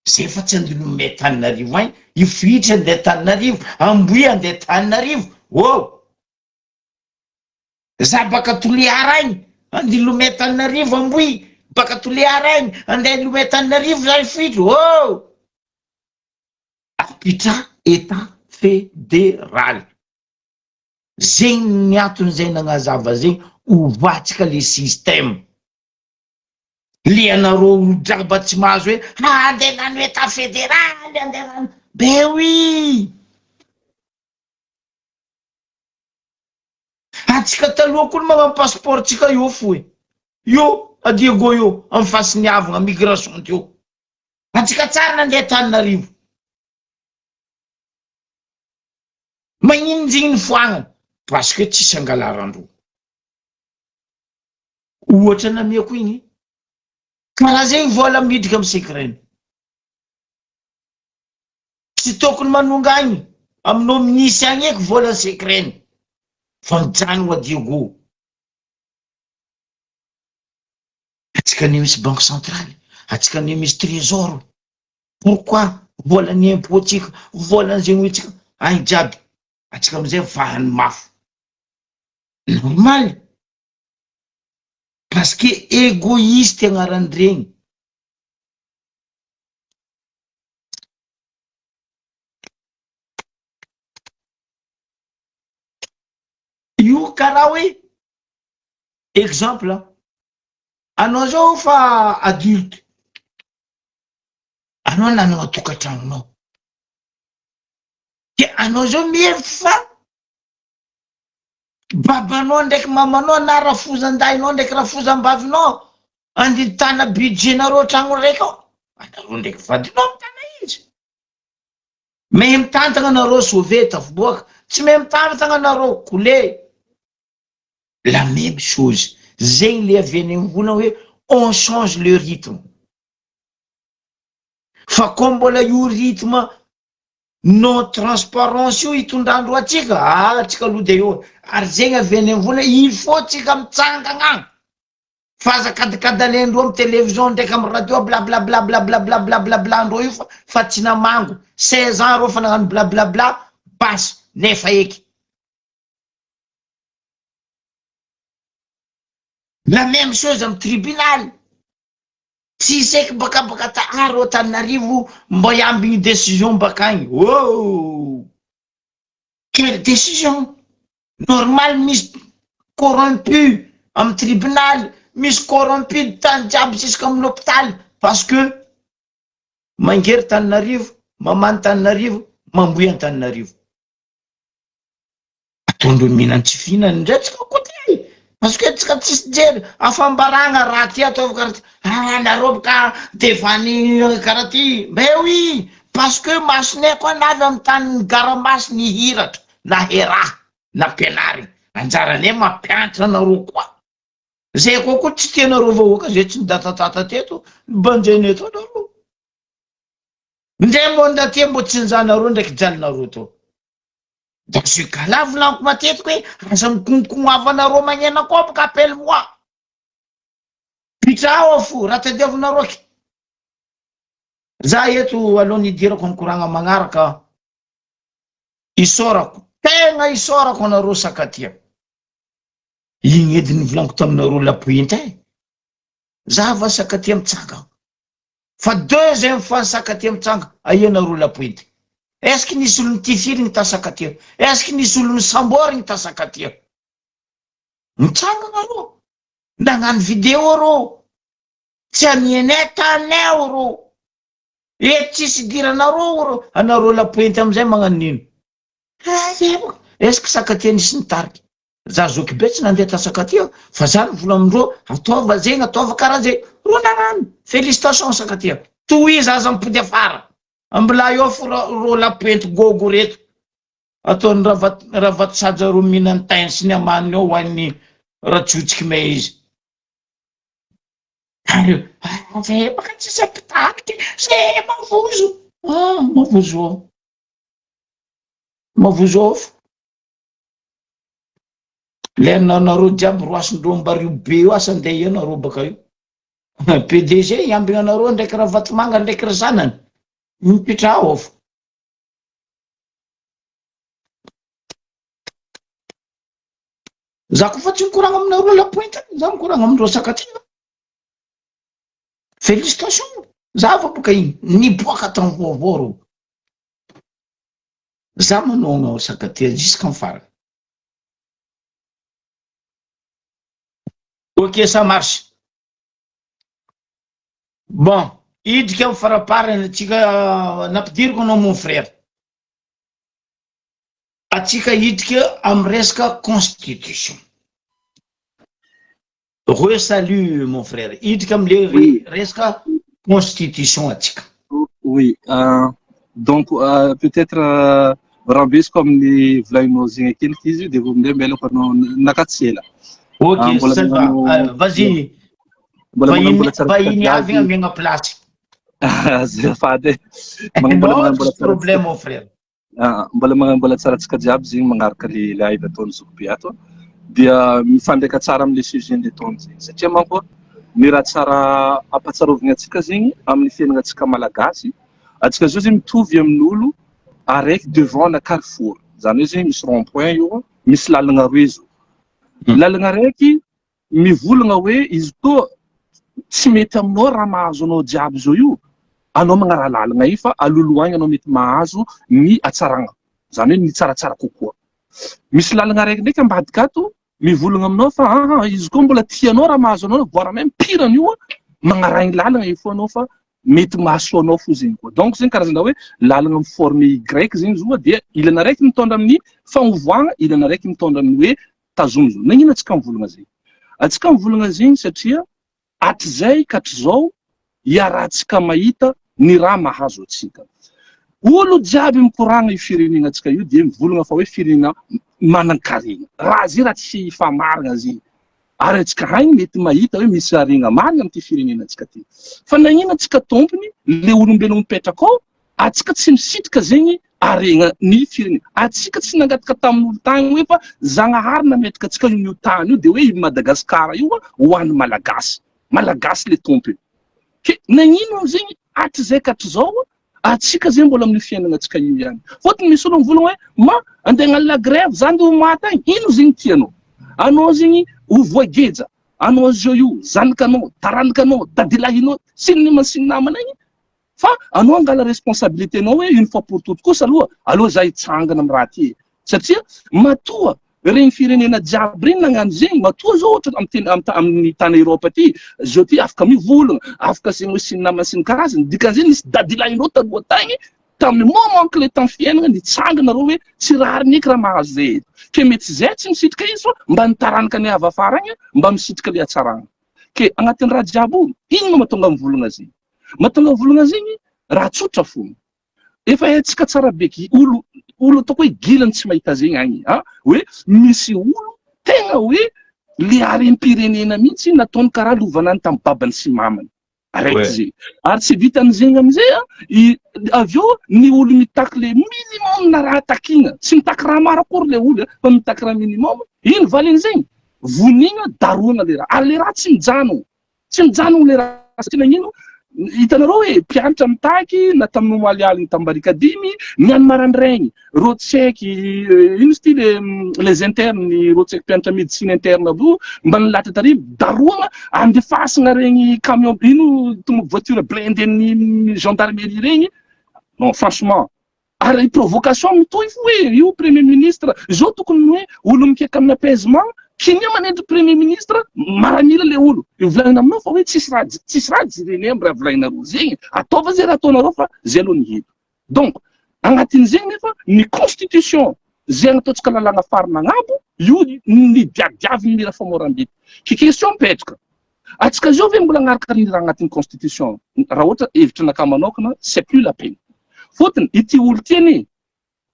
Zay fa tsy andilomay Tananarivo agny, Ifitry andeha Tananarivo, Amboy andeha Tananarivo. Wow! Za baka Toliara agny, andilomay Tananarivo Amboy, baka Toliara agny, andeha ilomay Tananarivo za Ifitry. Wow! Apitra état fédéral. Zegny ny antony zay nagnazava zegny ovatsika le système. Le anareo draba tsy mahazo hoe andeha nano état fédéral, andeha nano. Ben oui! Atsika taloha koa magnano passeport tsika io foe. Io, a Diego io, amin'ny fasiny avagna migration tio. Atsika tsara nandeha Tananarivo. Magnino zegny foagnany? Parce que tsisy angalaran-droa. Ohatra namiako igny, karaha zegny vola midika amin'ny secret. Tsy tokony manonga agny, aminao minisy agny eky vola secret. fa mijano adiogo atsika ne misy banque centrale, atsika ne misy trésor. Pourquoi volany impôtsika, volany zegny hoetsika ay jiaby atsika amizay vahany mafy normal parce que égoïste agnaran'ireny. Io karaha hoe exemple anao zao fa adulte, anao nanana tokantragnonao ke anao zao mihevitra fa babanao ndraiky mamanao na rafozan-dahinao ndraiky rafozam-bavinao anditana budgetnareo tragno raiky ao, anareo ndraiky vadinao mitana izy. Mehy mitantagna anareo sauvé tafiboaka, tsy mehy mitantagna anareo coulé. La même chose, zegny le avy any volana hoe on change le rythme. Fa koa mbola io rythme non transparence io hitondrandro atsika, atsika aloha de eo. Ary zegny avy any volana il faut tsika mitsangagna fa azakadikadalendreo amy télévision ndraiky amy radio blablabla andreo io fa tsy namango 16 ans reo fa nagnano blablabla basy nefa eky. La même chose amy tribunal, tsy seky baka taharo Antananarivo mbo iambigny décision bakagny. Oh, quelle décision normal, misy corrompu amy tribunal, misy corrompu tany jiaby jusqu'à amy l'hôpital parce que mangery Antananarivo, mamany Antananarivo, mamboy Antananarivo. Ataondreo mihinany tsy fihinany ndray tsika koty parce que tsika tsisy jery afambaragna raha ty ataovy karaha ty. Nareo boka devany karaha ty. Mais oui, parce que masonay koa navy amy tany garamasy nihiratra na heraha na mpianary, anjaranay mampianatra anareo koa. Zay koa tsy tianareo vahoaka, zay tsy nidatatata teto banjany eto anareo. Ndray mbo ndaty mbo tsy nijanareo ndraiky jalinareo to. Dans ce cas-là, volaniko matetiky hoe aza mikonkognavana magnena koa boka appelle moi. Pitrao fo, raha tadiavinareo aky. Za eto alohan'ny hidirako ny koragna magnaraka, isorako, tegna isorako anareo sakatia. Igny edy nivolaniko taminareo lapointe. Za va sakatia mitsanga. Fa deuxième fois sakatia mitsanga, aia nareo lapointe. Est-ce que nisy olo nitifiry gny tasakatia? Est-ce que nisy olo nisambory gny tasakatia? Mitsanga anareo, nagnano video reo, tsy amienay tanay reo, eto tsisy idiranareo reo, anareo lapointe amizay magnano nino? Est-ce que sakatia nisy nitariky? Za zoky be tsy nandeha tasakatia, fa za nivola amindreo ataova zegny, ataova karaha zegny. Ro nagnano, félicitations sakatia, tohiza aza mipody afara. Ambila eo fo ro lapointe gogo reto ataony ravato-saja ro mihinany tainy sy ny amaniny eo hoan'ny ratsotsiky me izy. Baka tsisy ampitariky, se mavozo. Mavozo ao. Mavozo ao fo. Lenanareo jiaby roasindreo mbario be io asa andeha io nareo baka io. PDG iambigna anareo ndraiky ravatomanga ndraiky razanany. Mipitrao ao fo. Za koa fa tsy mikoragna aminareo lapointe, za mikoragna amindreo sakatia. Félicitations, za va boka igny niboaka tamy vaovao reo. Za manao agnao sakatia jusqu'à farany. Ok, ça marche. Bon, idriky amy faraparany atsika nampidiriko anao mon frère. Atsika idriky amy resaka constitution. Re-salut mon frère. Idriky amle resaka constitution atsika. Oui, donc peut-être rabesiko amin'ny volagninao zegny akeliky izy de vao minday mbelako anao nakatsela. Ok, ça va. Vas-y. Vahiny avy amiagna place. Azafady. Non, pas de problème mon frère. mbola tsaratsika jiaby zegny magnaraka le live ataon'ny Zokobe ato dia mifandraika tsara am'le sujet nataony zegny satria manko ny raha tsara ampatsiarovagna antsika zegny amin'ny fiainagnantsika malagasy atsika zao zegny mitovy amin'olo araiky devant na carrefour zany hoe zegny misy rond point io misy lalagna roe zao lalagna raiky mivolagna hoe izy koa tsy mety aminao raha mahazo anao jiaby zao io anao magnara lalagna io fa aloloagny anao mety mahazo ny atsaragna zany hoe ny tsaratsara kokoa misy lalagna raiky ndraiky ambadika ato mivolagna aminao fa izy koa mbola tianao raha mahazo anao voire même pire an'io magnaragny lalagna io foanao fa mety mahasoa anao fo zegny koa donc zegny karazana hoe lalagna miforme Y zegny zoa dia ilana raiky mitondra amin'ny fagnovoagna ilana raiky mitondra amin'ny hoe tazomy nagnino atsika mivolagna zegny atsika mivolagna zegny satria atizay katrizao iarahantsika mahita ny raha mahazo atsika olo jiaby mikoragna io firenena atsika io dia mivolagna fa hoe firenena manan-karena raha zay raha tsy famarina zegny ary atsika haigny mety mahita hoe misy harena marina amin'ity firenena atsika ty fa nagnino atsika tompony le olombelogno mipetraka ao atsika tsy misitrika zegny harena ny firenena atsika tsy nangataka tamin'olo tagny hoe fa zagnahary nametraka atsika io tany io dia hoe Madagasikara io ho an'ny malagasy le tompony ke nagnino zegny atizay katrizao atsika zegny mbola amin'ny fiainana atsika io ihany fôtony misy olo mivolagna hoe ma andeha hagnala grève zany ho maty agny ino zegny tianao anao zegny ho voageja anao zao io zanakanao taranakanao dadilahinao siny namana igny fa anao angala responsabilité anao hoe une fois pour toutes kosa aloha za hitsangana amin'ny raha ty satria matoa regny firenena jiaby regny nagnano zegny matoa zao ohatra amin'ny tany Europe aty zao ty afaka mivolagna afaka zegny hoe siny namana sy ny karazany dikan'izay nisy dadilahinao taloha tagny tamin'ny moment que le temps fiainana nitsangana reo hoe tsy raha ariniky raha mahazo zay ke mety zay tsy misitrika izy fa mba nitaranaka ny avy afara agny mba misitrika le atsaragna ke agnatin'ny raha jiaby ino no mahatonga mivolagna zegny mahatonga mivolagna zegny raha tsotra fo efa haintsika tsara beky olo ataoko hoe gilany tsy mahita zegny agny hoe misy olo tegna hoe le harem-pirenena mihitsy nataony karaha lovanany tamin'ny babany sy mamany araiky zegny ary tsy vitan'zegny amizay aveo ny olo mitaky le minimum na raha takina tsy mitaky raha maro akory le olo fa mitaky raha minimum ino valiny zegny vonigna daroana le raha ary le raha tsy mijano le raha satria nagnino hitanareo hoe mpianatra mitaky na tamin'ny Moalialy tambarika dimy miany marandraigny ro tsaiky ino ity les internes ro tsaiky mpianatra médecine interne abo mba nilatra tarivo daroana andefasagna regny camion ino voiture blindée ny gendarmerie regny non franchement ary provocation mitoy fo hoe io premier ministre zao tokony hoe olo mikeka amin'ny apaisement kinia manendry premier ministre maranila le olo ivolagnina aminao fa hoe tsisy raha jireny amby raha volagnina roa zegny ataova zay raha ataonareo fa zay aloha ny hito donc agnatin'izegny nefa ny constitution zay agnatontsika lalagna farina agnabo io ny diadiaviny mira famoram-bity ke question mipetraka atsika zao ve mbola agnaraka ny raha agnatin'ny constitution raha ohatra hevitra anakah manokana c'est plus la peine fôtony ity olo ty anie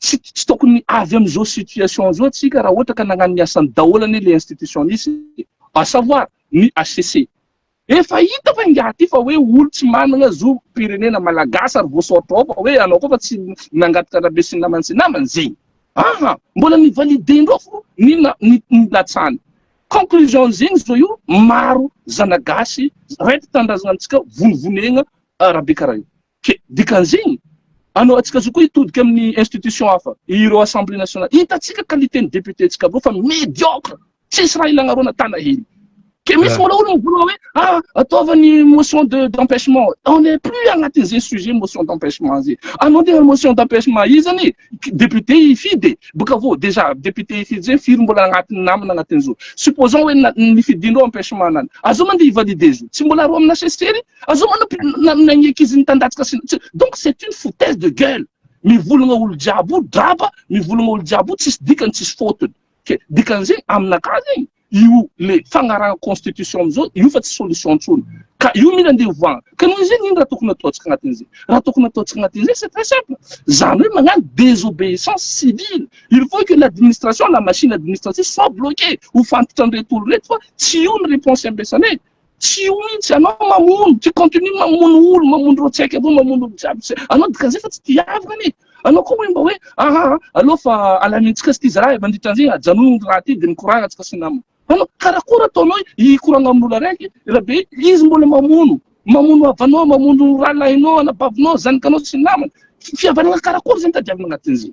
tsy tokony avy am'izao situation zao atsika raha ohatra ka nagnano ny asany daholany le institution nisy à savoir ny HCC efa hita fa ingaty fa hoe olo tsy managna zo pirenena malagasy ary voasoratra ao fa hoe anao koa fa tsy nangataka rabe sy namany sy namany zegny mbola nivalidendreo fo ny latsany conclusion zegny zao io maro zanagasy raiky tandrazana antsika vonivonegna rabe karaha io ke dikan'zegny anao atsika zo koa hitodika amin'ny institution hafa ireo assemblée nationale hitatsika qualité ny député tsika reo fa médiocre tsisy raha ilagna reo natana hely ke misy mbola olo mivolagna hoe ataovany motion d'empêchement on n'est plus agnatin'izay sujet motion d'empêchement zay anao ndeha motion d'empêchement izy zany député ifidy boka vo déjà député ifidy zay firy mbola agnatin'ny namana agnatin'izao supposons hoe nifidindreo empêchement nany azo mandeha ivalide zo tsy mbola ro amina sesery azo nanaiky izy nitandatsika donc c'est une foutaise de gueule mivolagna olo jiaby draba mivolagna olo jiaby tsisy dikany tsisy fautony ke dikan'zay aminakah zegny io le fagnaragna constitution amizao io fa tsy solution ntsony ka io mila andeha hovagna ka noho izay ino raha tokony ataontsika agnatin'izay raha tokony ataontsika agnatin'izay c'est très simple zany hoe magnano désobéissance civile il faut que l'administration la machine administrative soit bloquée ho fantatra an'ireto olo reto fa tsy io ny réponse ambesanay tsy io mihitsy anao mamono tsy continue mamono olo mamono ro tsaiky avao mamono olo jiaby anao dikan'izay fa tsy tiavagna ane anao koa hoe mba hoe allo fa alanintsika sy ty zaraha mandritra an'izay ajanony raha ty de nikoragna atsika sy namana anao karakory ataonao hikoragna amin'olo araiky rabe izy mbola mamono avanao mamono rahalahinao anabavinao zanikanao sy namana fihavanana karakory zany tadiavina agnatin'izay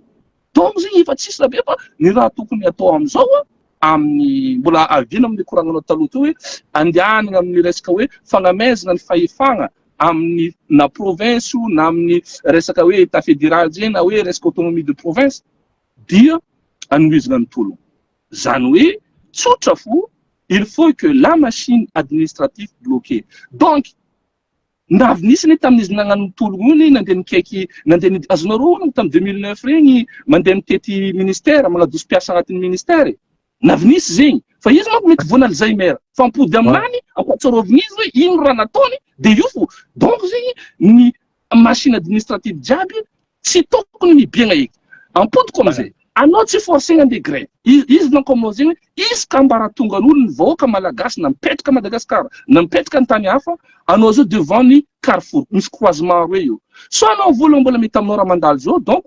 donc zegny efa tsisy rabe fa ny raha tokony atao am'izao amin'ny mbola aviana amin'ny koragnanao taloha ty hoe andehanana amin'ny resaka hoe fagnamezana ny fahefagna amin'ny na province na amin'ny resaka hoe état fédéral zay na hoe resaka autonomie de province dia anohizana ny tologno zany hoe tsotra fo il faut que la machine administrative bloquée donc na avy nisy ny tamin'izy nagnano tologno iny nandeha nikaiky nandeha azonareo no tamin'ny 2009 regny mandeha mitety ministère magnadoso mpiasa agnatin'ny ministère na avy nisy zegny fa izy manko mety voana alzheimer fampody aminany ampatsarovigny izy hoe ino raha nataony de io fo donc zegny ny machine administrative jiaby tsy tokony mibiagna eky ampody comme zay anao tsy forcegna andeha grève izy nanko aminao zegny izy ka mbara tonga n'olo ny vahoaka malagasy na mipetraka Madagasikara na mipetraka ny tany hafa anao zao devant ny carrefour misy croisement roe io so anao vola mbola mety aminao raha mandalo zao donc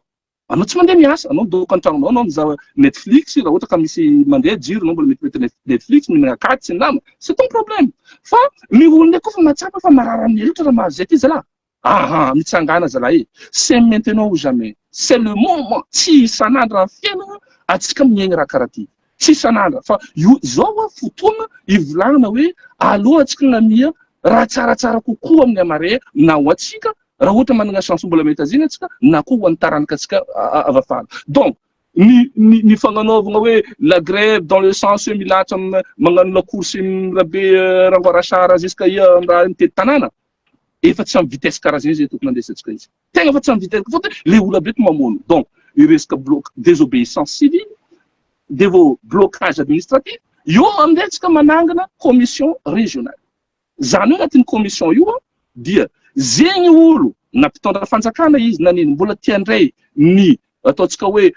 anao tsy mandeha miasa anao doko antragnonao anao mizaha Netflix raha ohatra ka misy mandeha jiro anao mbola mety Netflix mihinagna katy sy nama c'est ton problème fa ny olo ndraiky koa fa matsapa fa marara amin'ny elitra raha mahazo zay ty zala mitsangana zalahy c'est maintenant ou jamais c'est le moment tsy isan'andro raha fiainana atsika miaigny raha karaha ty tsy isan'andro fa io zao fotoana ivolagnana hoe aloha atsika namia raha tsaratsara kokoa amin'ny amare na ho atsika raha ohatra manana chance mbola mety aziny atsika na koa ho an'ny taranaka atsika avafala donc ny fagnanaovagna hoe la grève dans le sens hoe milatra magnano la course rabe rangoarasara jusqu'à raha mitety tanàna efa tsy amin'ny vitesse karaha zay tokony andesantsika izy tegna fa tsy amin'ny vitesse fôtony le olo be mamono donc i resaka désobéissance civile blocage administratif io amin'izay antsika manangana commission régionale zany hoe agnatin'ny commission io dia zegny olo na mpitondra fanjakana izy na nini mbola tiandray ny ataontsika hoe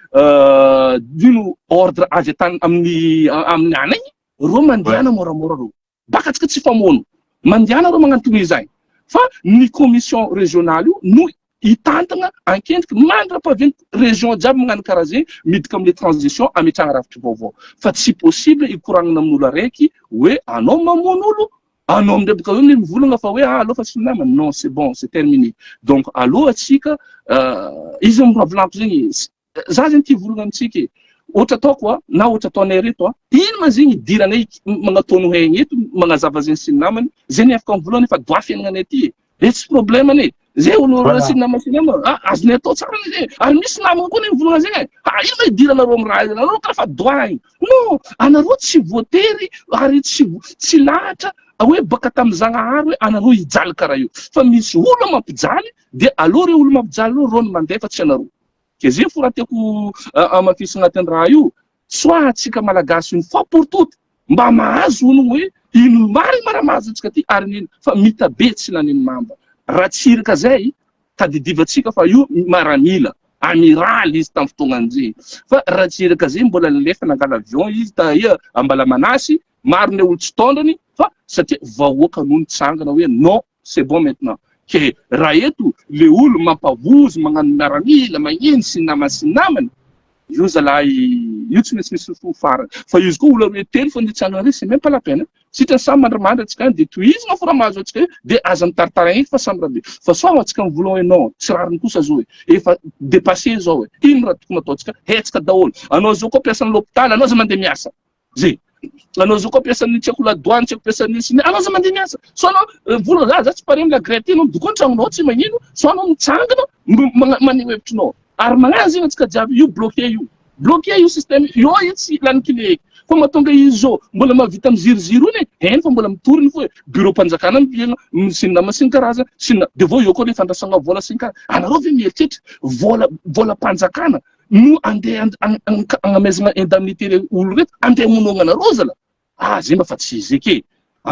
dino ordre avy atany amin'ny ana igny ro mandehana moramora ro baka atsika tsy famono mandehana ro magnantony izay fa ny commission régionale io no hitantagna ankendriky mandra-paventy région jiaby magnano karaha zegny midika amin'ny transition ametragna rafitry vaovao fa tsy possible hikoragnana amin'olo araiky hoe anao mamono olo anao amindray boka hoe mivolagna fa hoe aloha fa tsy namana non c'est bon c'est terminé donc aloha atsika izy miravolako zegny za zegny ty volagna amitsika ohatra ataoko na ohatra ataonay reto ino ma zegny idiranay magnataony haigny eto magnazava zegny sy namany zegny afaka mivolagna fa doa fiaignanay ty tsy problème ane zay olo sy namana azonay atao tsara zay ary misy namana koa mivolagna zegny ino ma idiranareo amin'ny raha anareo karaha fa doa igny non anareo tsy voatery ary tsy lahatra hoe baka tamin'ny Zagnahary hoe anareo hijaly karaha io fa misy olo mampijaly de aloha re olo mampijaly ro ny mandefa tsy anareo ke zay fo raha tiako amafisa agnatin'ny raha io soit atsika malagasy une fois pour toutes mba mahazo ono hoe ino marigny maramahazo atsika ty ary nino fa mitabe tsy laniny mamba raha tsiraka zay tadidivatsika fa io maramila amiral izy tamin'ny fotoagnan'izay fa raha tsiraka zay mbola lefa nangala avion izy ambala manasy maro ny olo tsy tondrany fa satria vahoaka noho nitsangana hoe non c'est bon maintenant ke raha eto le olo mampavozy magnano miaramila magnino sy namany io zalahy io tsy misy fo farany fa izy koa olo hoe telo fa nitsangana rey c'est même pas la peine sitra samy mandramandra atsika de tohizina fo raha mahazo atsika de aza mitaritaray eky fa samy raha be fa soa atsika mivolagna hoe non tsy rariny kosa zao hoe efa dépassé zao hoe ino raha tokony ataotsika hetsika daholo anao zao koa piasan'ny l'hôpital anao za mandeha miasa zay anao zao koa piasan'ny tseko la douane tseko piasan'ny siny anao za mandeha miasa so anao vola za tsy pare la grève ty anao midoko antranonao tsy magnino so anao mitsangana maneho hevitrinao ary magnano zegny atsika jiaby io bloqué io système io tsy lanikile eky fa mahatonga izy zao mbola mahavita miziroziro iny eny fa mbola mitoriny fo bureau mpanjakana mibiagna sy nama sy ny karazana sy de vao eo koa le fandrasagna vola sy ny karazana anareo ve mieritreritra vola mpanjakana no andeha agnamezagna indemnité le olo reto andeha monogna anareo zala zay mba fa tsy izy eke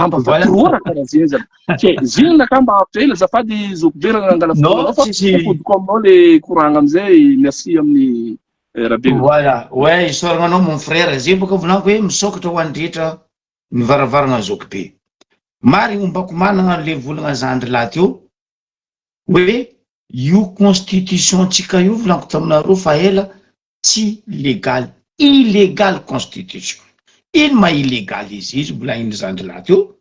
mba vatorora karaha zegny zala ke zegny naka mba afatra ela zafady zokobera nangala fotoanao fa apodiko aminao le koragna amizay merci amin'ny voilà ouais isaoragnanao mon frère zay boka volagno hoe misokatra ho andrehetra mivaravarana zoky be marigny mbako managna le volagna zandry laha teo hoe io constitution-tsika io volaniko taminareo fa ela tsy légal, illégal constitution. Ino ma illégal izy mbola ino zandry laha teo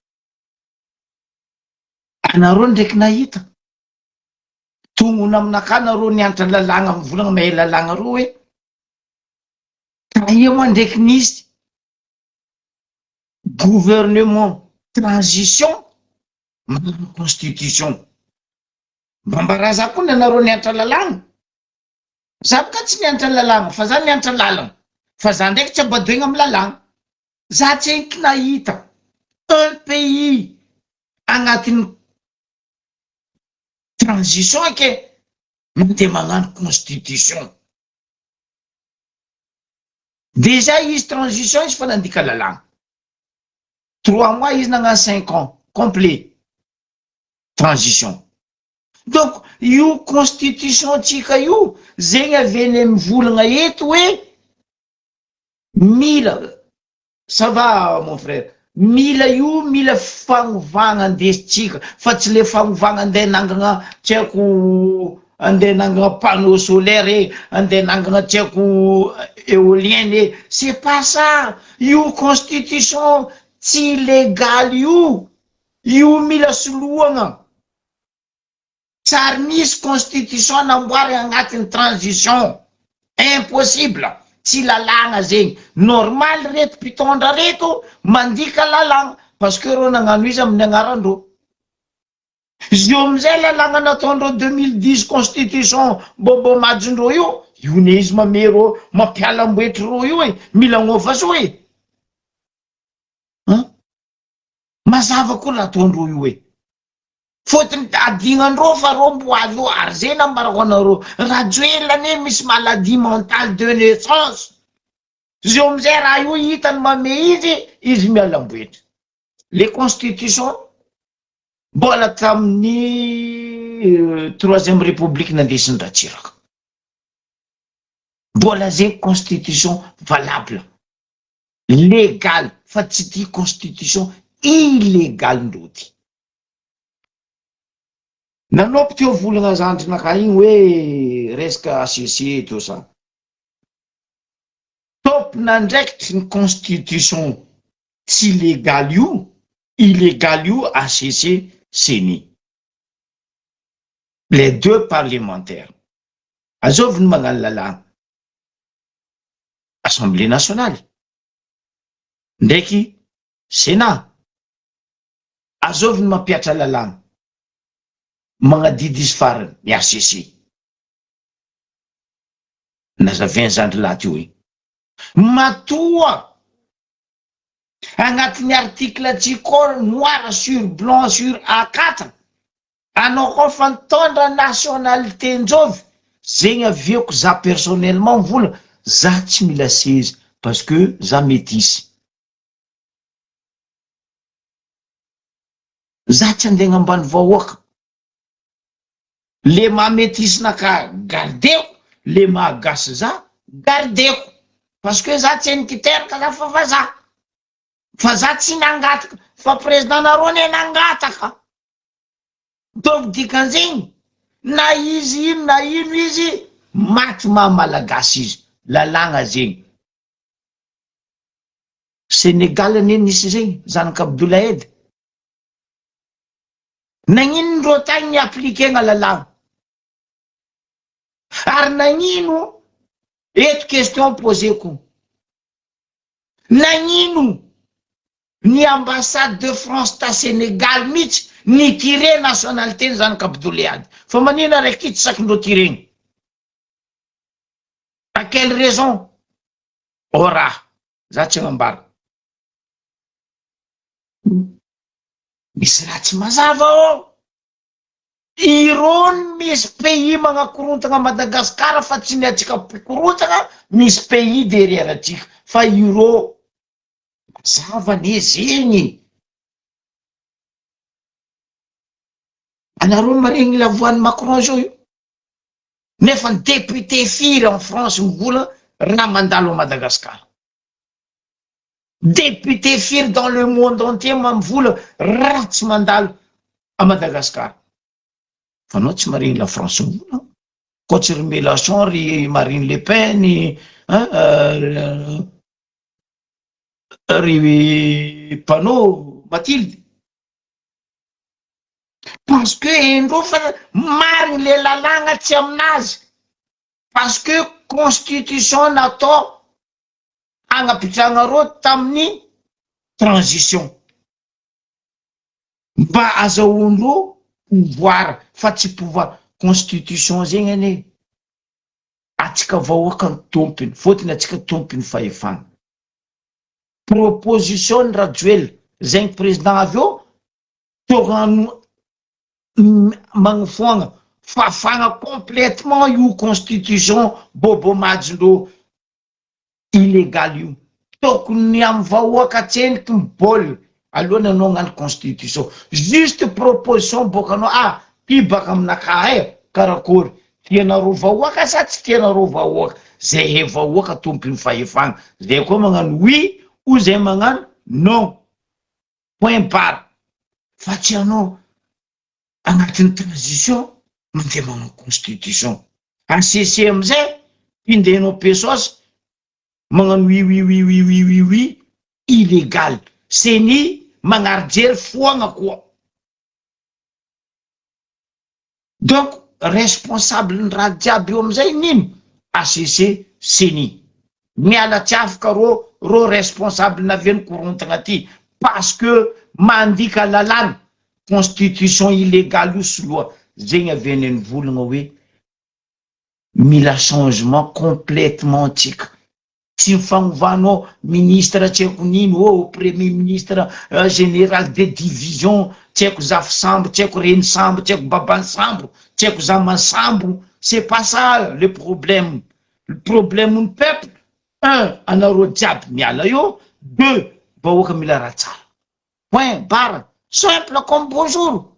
anareo ndraiky nahita tongona aminaka nareo nianatra lalàgna mivolagna mahay lalàgna reo hoe taia moa ndraiky nisy gouvernement transition manano constitution. Mbambaraza koa ny anareo nianatra lalàgna za ka tsy nianatra lalàgna fa za nianatra lalana fa za ndraiky tsy abadoigna amy lalàgna. Za tsy enky nahita un pays agnatin'ny transition ke mandeha magnano constitution. Déjà izy transition izy fa nandika lalàgna 3 mois izy nagnano 5 ans complet transition. Donc io constitution tsika io zegny aveny mivolagna eto hoe mila ça va mon frère, mila io mila fagnovagna andesitsika fa tsy le fagnovagna andeha nangagna tsy haiko andeha nangagna panneau solaire andeha nangagna tsy haiko éolienne c'est pas ça. Io constitution tsy légal io mila soloagna. Tsary misy constitution namboary agnatin'ny transition, impossible. Tsy lalàgna zegny. Normal reto mpitondra reto mandika lalàgna parce que reo nagnano izy amin'ny agnarandreo. Izy io amizay lalàgna nataondreo 2010 constitution bobo majondreo io ne izy mamero mampialamboetry reo io mila gnofa so mazava koa nataondreo io fotony adignandreo fa reo mbo avy eo ary zay nambarako anareo rajoelany misy maladie mentale de naissance. Zio amizay raha io hitany mame izy mialamboetry. Le constitution mbola tamin'ny 3e république nandesiny Ratsiraka mbola zegny constitution valable légal fa tsy ty constitution illégal ndroty. Nanopy teo volagna zandrinaka igny hoe resaka ACC teo sa top nandraikitry ny constitution tsy légal io illégal io ACC CENI les deux parlementaires azoviny magnano lalàgna Assemblée nationale ndraiky Sénat azoviny mampiatra lalàgna magnadidy izy farany ny ACC. Nazavainy zandry laha teo matoa agnatin'ny article tsikôry noir sur blanc sur A4 anao koa fa nitondra nationalité njovy zegny avieko za personnellement mivola za tsy mila sezy parce que za métisse. Za tsy andeha ambany vahoaka. Le mamétisinaka gardeko, le mahagasy za gardeko parce que za tsy nikiteraka za fa za tsy nangataka fa président nareo ne nangataka. Donc dikan'zegny na izy ino na ino izy maty malagasy izy lalàgna zegny. Sénégal ne nisy zegny zanaka Abdoulahed nagnino ndreo tagny appliquena lalàgna ary nagnino eto question poseko nagnino ny ambassade de France ta Sénégal mihitsy ny tiré nationalité ny zanaka Abdoulahed fa manino araiky tsy sakindreo tireny à quelle raison ora za tsy agnambara misy raha tsy mazava irony misy pays magnakorontagna Madagasikara fa tsy ny atsika pikorontagna misy pays derrière atsika fa iro mazava ne zegny. Anareo maregny la voix ny Macron zao io nefa ny député firy en France mivola raha mandalo a Madagasikara. Député firy dans le monde entier mivola raha tsy mandalo a Madagasikara. fanao tsy mariny la France vola koatsy ry Mélenchon ry Marine Le Pen ry Panot Mathilde parce que endreo fa mariny le lalàna tsy aminazy parce que constitution natao agnapitrana tamin'ny transition mba azahoandreo pouvoir fa tsy pouvoir constitution zegny ane atsika vahoaka ny tompony fôtiny atsika tompony fahefana proposition ny rajoely zegny président avy eo torano magnifoagna fafagna complètement io constitution bobo majindreo illégal io tokony amy vahoaka tseniky miboly alohany anao gnano constitution juste proposition bokanao ty baka aminakahy karakory tianareo vahoaka sa tsy tianareo vahoaka zay vahoaka tompony fahefagna zay koa magnano oui ou zay magnano non point barre fa tsy anao agnatin'ny transition mandeha magnano constitution ACC amizay pindenao pesos magnano oui illégal seni magnarijery foagna koa donc responsable ny raha jiaby eo amizay nino ACC seni miala tsy afaka ro responsable naviany korontagna ty parce que mandika lalàna constitution illégale io soloa zegny aviany any volagna hoe mila changement complètement tsika tsy mifagnovanao ministre tsy haiko nino premier ministre général de division tsy haiko zafy sambo tsy haiko reny sambo tsy haiko babany sambo tsy haiko zamany sambo c'est pas ça le problème ny peuple anareo jiaby miala io 2 vahoaka mila raha tsara point barre simple comme bonjour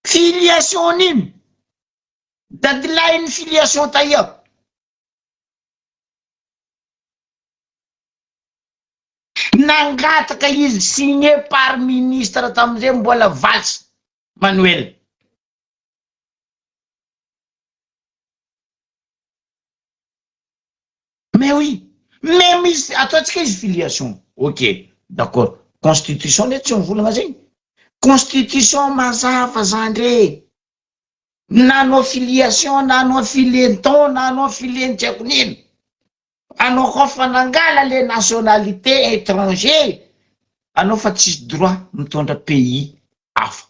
filiation nino dadilay ny filiation taia nangataka izy signé par ministre tamizay mbola Valls Manuel mais oui même izy ataotsika izy filiation ok d'accord constitution nety tsy mivolagna zegny constitution mazava zandre nanao filiation nanao filenton nanao fileny tsy haiko nino anao koa fa nangala le nationalité étranger anao fa tsisy droit mitondra pays hafa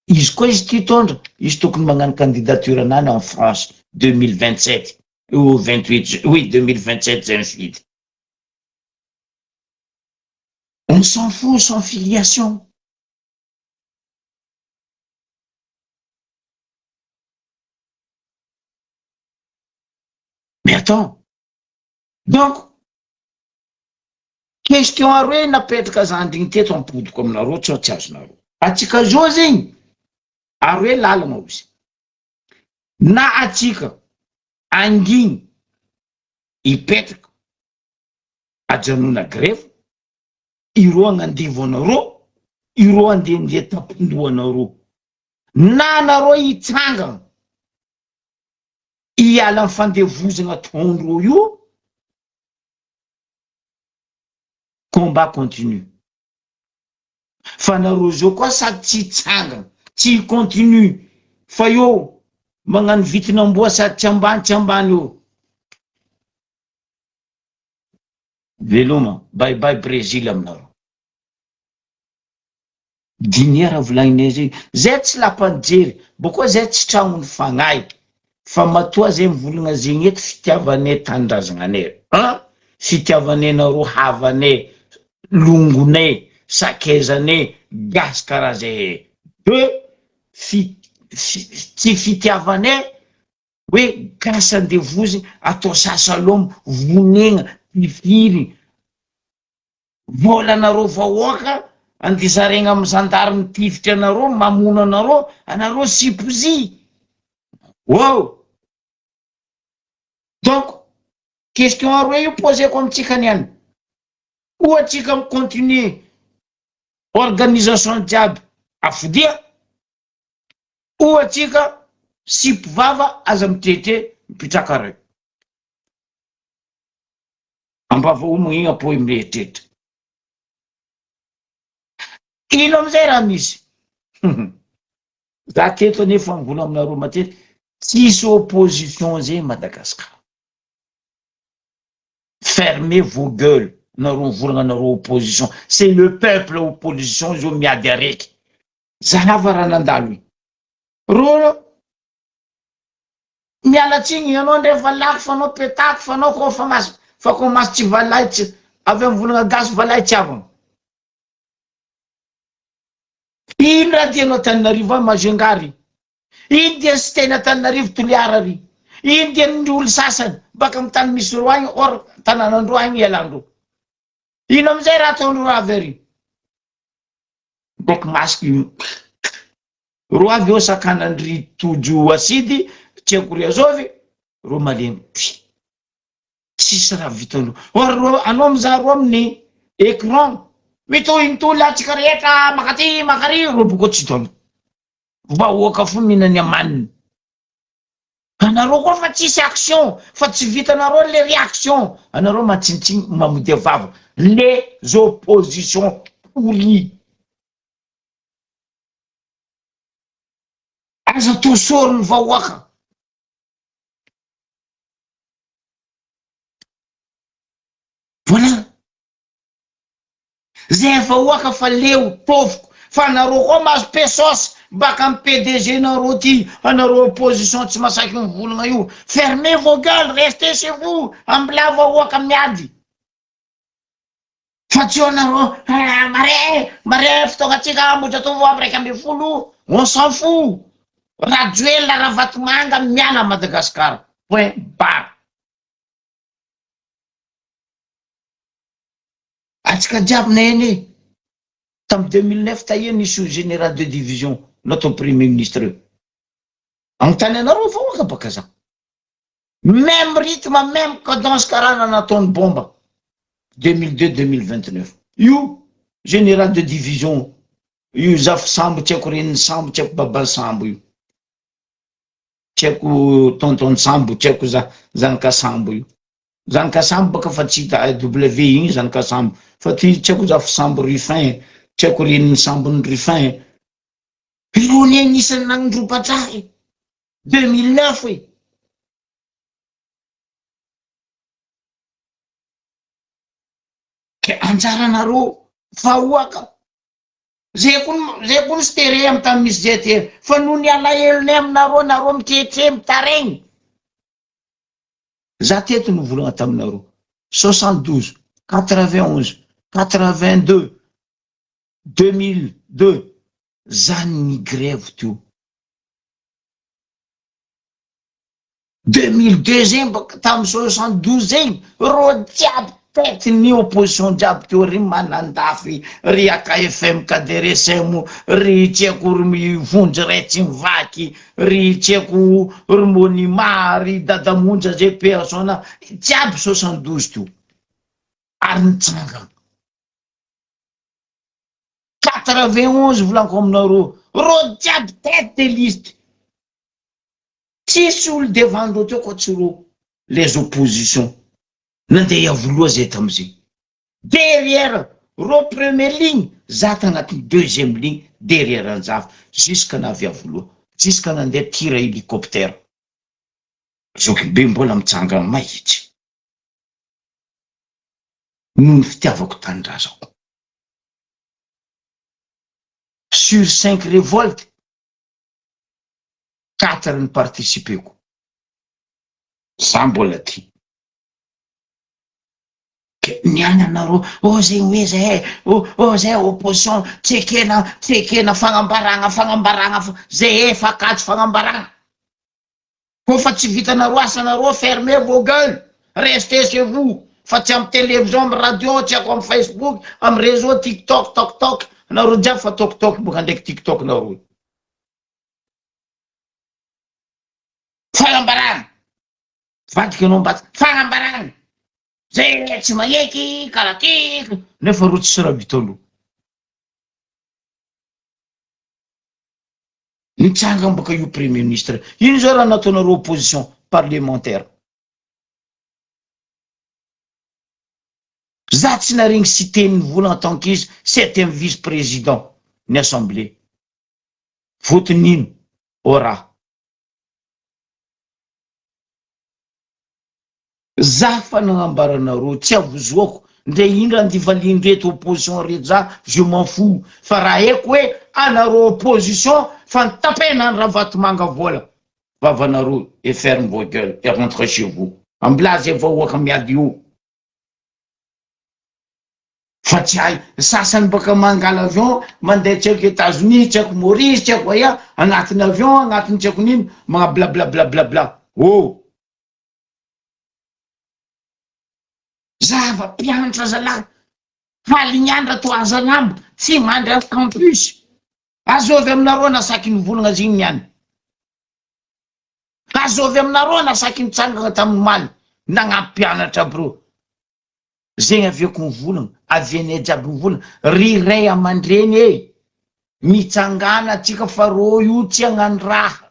izy koa izy ty tondra izy tokony magnano candidature anany en France 2027 ou 28 oui 2027 zay mifidy on s'en fout sans filiation mais attends donc question aroe napetraka zandrigny teto ampodiko aminareo tsy azonareo atsika zo zegny aroe lalagna ozy na atsika angigny ipetraka ajanona grève ireo agnandivo anareo ireo andehandeha tapondoha anareo na anareo hitsangana iala amin'ny fandevozagna ataondreo io combat continue fa nareo zao koa sady tsy hitsangana tsy continue fa io magnano vitinamboa sady tsy ambany io veloma bye bye Brésil aminareo diniera volagninay zay zay tsy lapanjery bokoa zay tsy tragnony fagnahy fa matoa zay mivolagna zegny eto fitiavanay tanindrazananay fitiavanay nareo havanay longonay sakezanay gasy karaha zay tsy fitiavanay hoe gasy andevozy atao sasalomo vonegna tifiry vola anareo vahoaka andisarena amy zandary mitifitra anareo mamona anareo sipozy wow donc question aroe io poseko amitsika niany ohatsika mi continuer organisation jiaby afodia ohatsika sy mpivava aza mitete mipitraka ray ambava omagna po mirehitrehitra ino amizay raha misy za teto nefa mivola aminareo matety tsisy opposition zay Madagasikara. Fermez vos gueules nareo volagna nareo opposition, c'est le peuple opposition zo miady araiky zahava raha nandalo ro mialatsiny ianao ndrefa lako fanao petako fanao ko fa ko mas tsy valaitsy avy amin'ny volagna gasy valaitsy avana ino raha tianao Tananarivo Majungary ino dia sy tena Tananarivo Toliara ry ino dia ny olo sasany baka amin'ny tany misy roa agny or tanànandro agny ialandro ino amizay raha ataondro avy ary boko masiky roa avy eo sakanandry tojo asidy tiako riazovy ro malemy tsisy raha vitandro or anao mizaha roa amin'ny écran mitohintolo atsika rehetra makaty makary ro boko tsy taona vahoaka fo mihinany amaniny anareo koa fa tsisy action fa tsy vitanareo le réaction anareo matsinitsiny mamody vava les oppositions pourries aza tosorony vahoaka voilà zay vahoaka fa leo tofoko fa anareo koa mahazo pesosy baka amin'ny PDG nareo ty anareo opposition tsy masaky mivolagna io fermez vos gueules restez chez vous ambila vahoaka miady fa tsy anareo mare fotoagnantsika modratovo aby raiky amby folo on s'en fout rajoel la ravatomanga miala Madagasikara point barre atsika jiaby na eny tam 2009 taia nisy général de division notre premier ministre amin'ny tany anareo vahoaka baka za même rythme même cadence karana nataony bomba 2002-2029 io général de division io zafy sambo tsy haiko reniny sambo tsy haiko babany sambo io tsy haiko tonton sambo tsy haiko zanaka sambo io zanaka sambo baka fa tsy hita W igny zanaka sambo fa ty tsy haiko zafy sambo Ruffin tsy haiko reniny sambony Ruffin irony agnisan'ny nagnindropatrahy 2009 e ke anjaranareo vahoaka zay kono sy tere amy tamy misy zay ty fa noho ny alahelony aminareo miketre mitaregny za teto no volagna taminareo 72 91 82 2002 zany ny grève teo 2002 zegny baka tamy 72 zegny ro jiaby tety ny opposition jiaby teo ry manandafy ry AKFM kaderesemo ry tiako ry mivondry ray tsy mivaky ry tiako ry monima ry dadamonja zay persona jiaby 72 teo ary nitsanga 91 volaniko aminareo ro jiaby tête de liste tsisy olo devandreo teo ko tsy ro les oppositions nandeha voloa zay tamizay derrière ro première ligne za tagnaty deuxième ligne derrière anjava jusqu'à navy avoloa jusqu'à nandeha tira hélicoptère zokibe mbola mitsanga mahitsy noho ny fitiavako tanindrazako sur 5 révoltes 4 ny participeko za mbola ty niany anareo zay hoe zay zay opposition tsy ekena fagnambaragna zay efa katsy fagnambaragna kofa tsy vitanareo asanareo fermez vos gueules restez chez vous fa tsy amy télévision amy radio tsy ako amy Facebook amy réseau TikTok nareo jiaby fa TokTok boka ndraiky TikTok nareo fagnambaragna vadiky anao mbaty fagnambaragna zay tsy maheky karaha ty nefa ro tsisy raha vitandro Nitsanga baka io premier ministre ino zao raha nataonareo opposition parlementaire. Za tsy naregny citeny vola en tant qu'izy 7e vice-président ny assemblée. Votin'ino ora za fa nagnambaranareo tsy avozoako ndre ino raha ndivaliny reto opposition reto za je m'en fous fa raha haiko hoe anareo opposition fa nitapena ny raha vatomanga vola vavanareo et ferme vos gueules et rentre chez vous amblazy vahoaka miady io fa tsy hay sasany baka mangala avion mandeha tsy haiko États-Unis tsy haiko Maurice tsy haiko aia agnatin'ny avion agnatiny tsy haiko nino magna blablablablabla zava mpianatra zalahy halignandra to azalambo tsy mandry amin'ny campus azovy aminareo nasaky ny volagna ziny niany azovy aminareo nasaky nitsangana tamin'ny maly nagnampy mpianatra aby reo zegny aveko ny volagna avianay jiaby ny volagna ry ray aman-dreny mitsangana atsika fa reo io tsy hagnano raha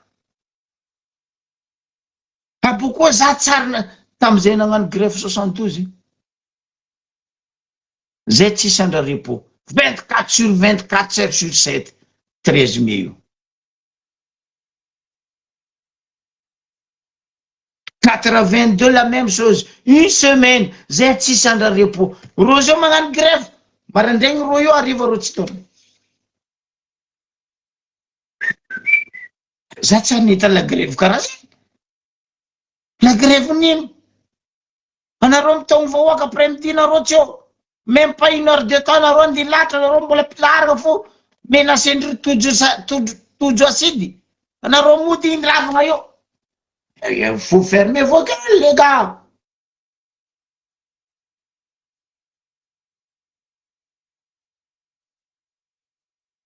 abo koa za tsarina tam'izay nagnano greffe 72 zay tsisy andra repos 24/24 7/7 13 mai io 82 la même chose une semaine zay tsisy andra repos reo zao magnano greffe marandraigny reo io ariva reo tsy taona za tsy anita la grève karaha zay la grève nino anareo mitogno vahoaka après-midi nareo tsy eo même pas 1 heure de temps nareo andeha latra nareo mbola pilaraka fo menasendry tojo asidy anareo mody iny ravagna io faut fermer vos gueules les gars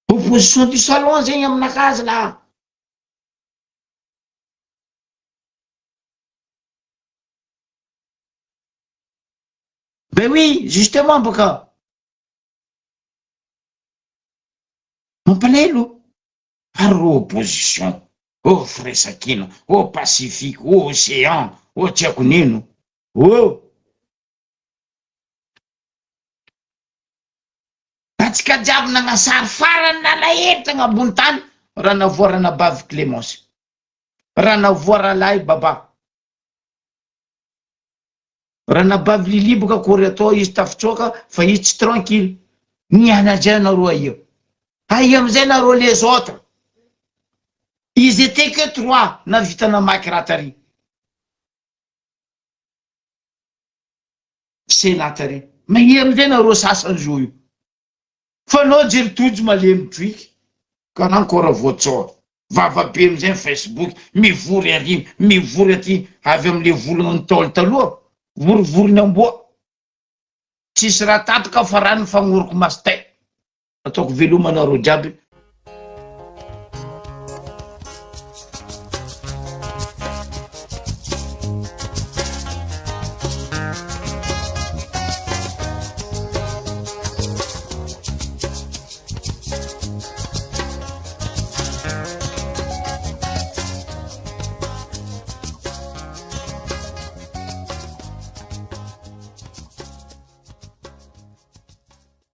opposition du salon zegny aminakazy la ben oui justement baka mampalahelo aro opposition Firesakina Pacifique Océan tsy haiko nino atsika jiaby nagnasary farany nalahevitra agnambony tany raha navoarana bavy Clémence raha navoara lahy baba raha nabavy Lili boka kory atao izy tafitsoaka fa izy tsy tranquille nianajay nareo aia amizay nareo les autres ils étaient que 3 navita namaky raha tary sena tary maia amizay nareo sasany zo io fa anao jery tojo malemy triky ka nankora voatsao vavabe amizay Facebook mivory arimy mivory aty avy amle volagna ny taolo taloha vorivoriny amboa tsisy raha tapaka fa rano fagnoroko mastay ataoko velomanareo jiaby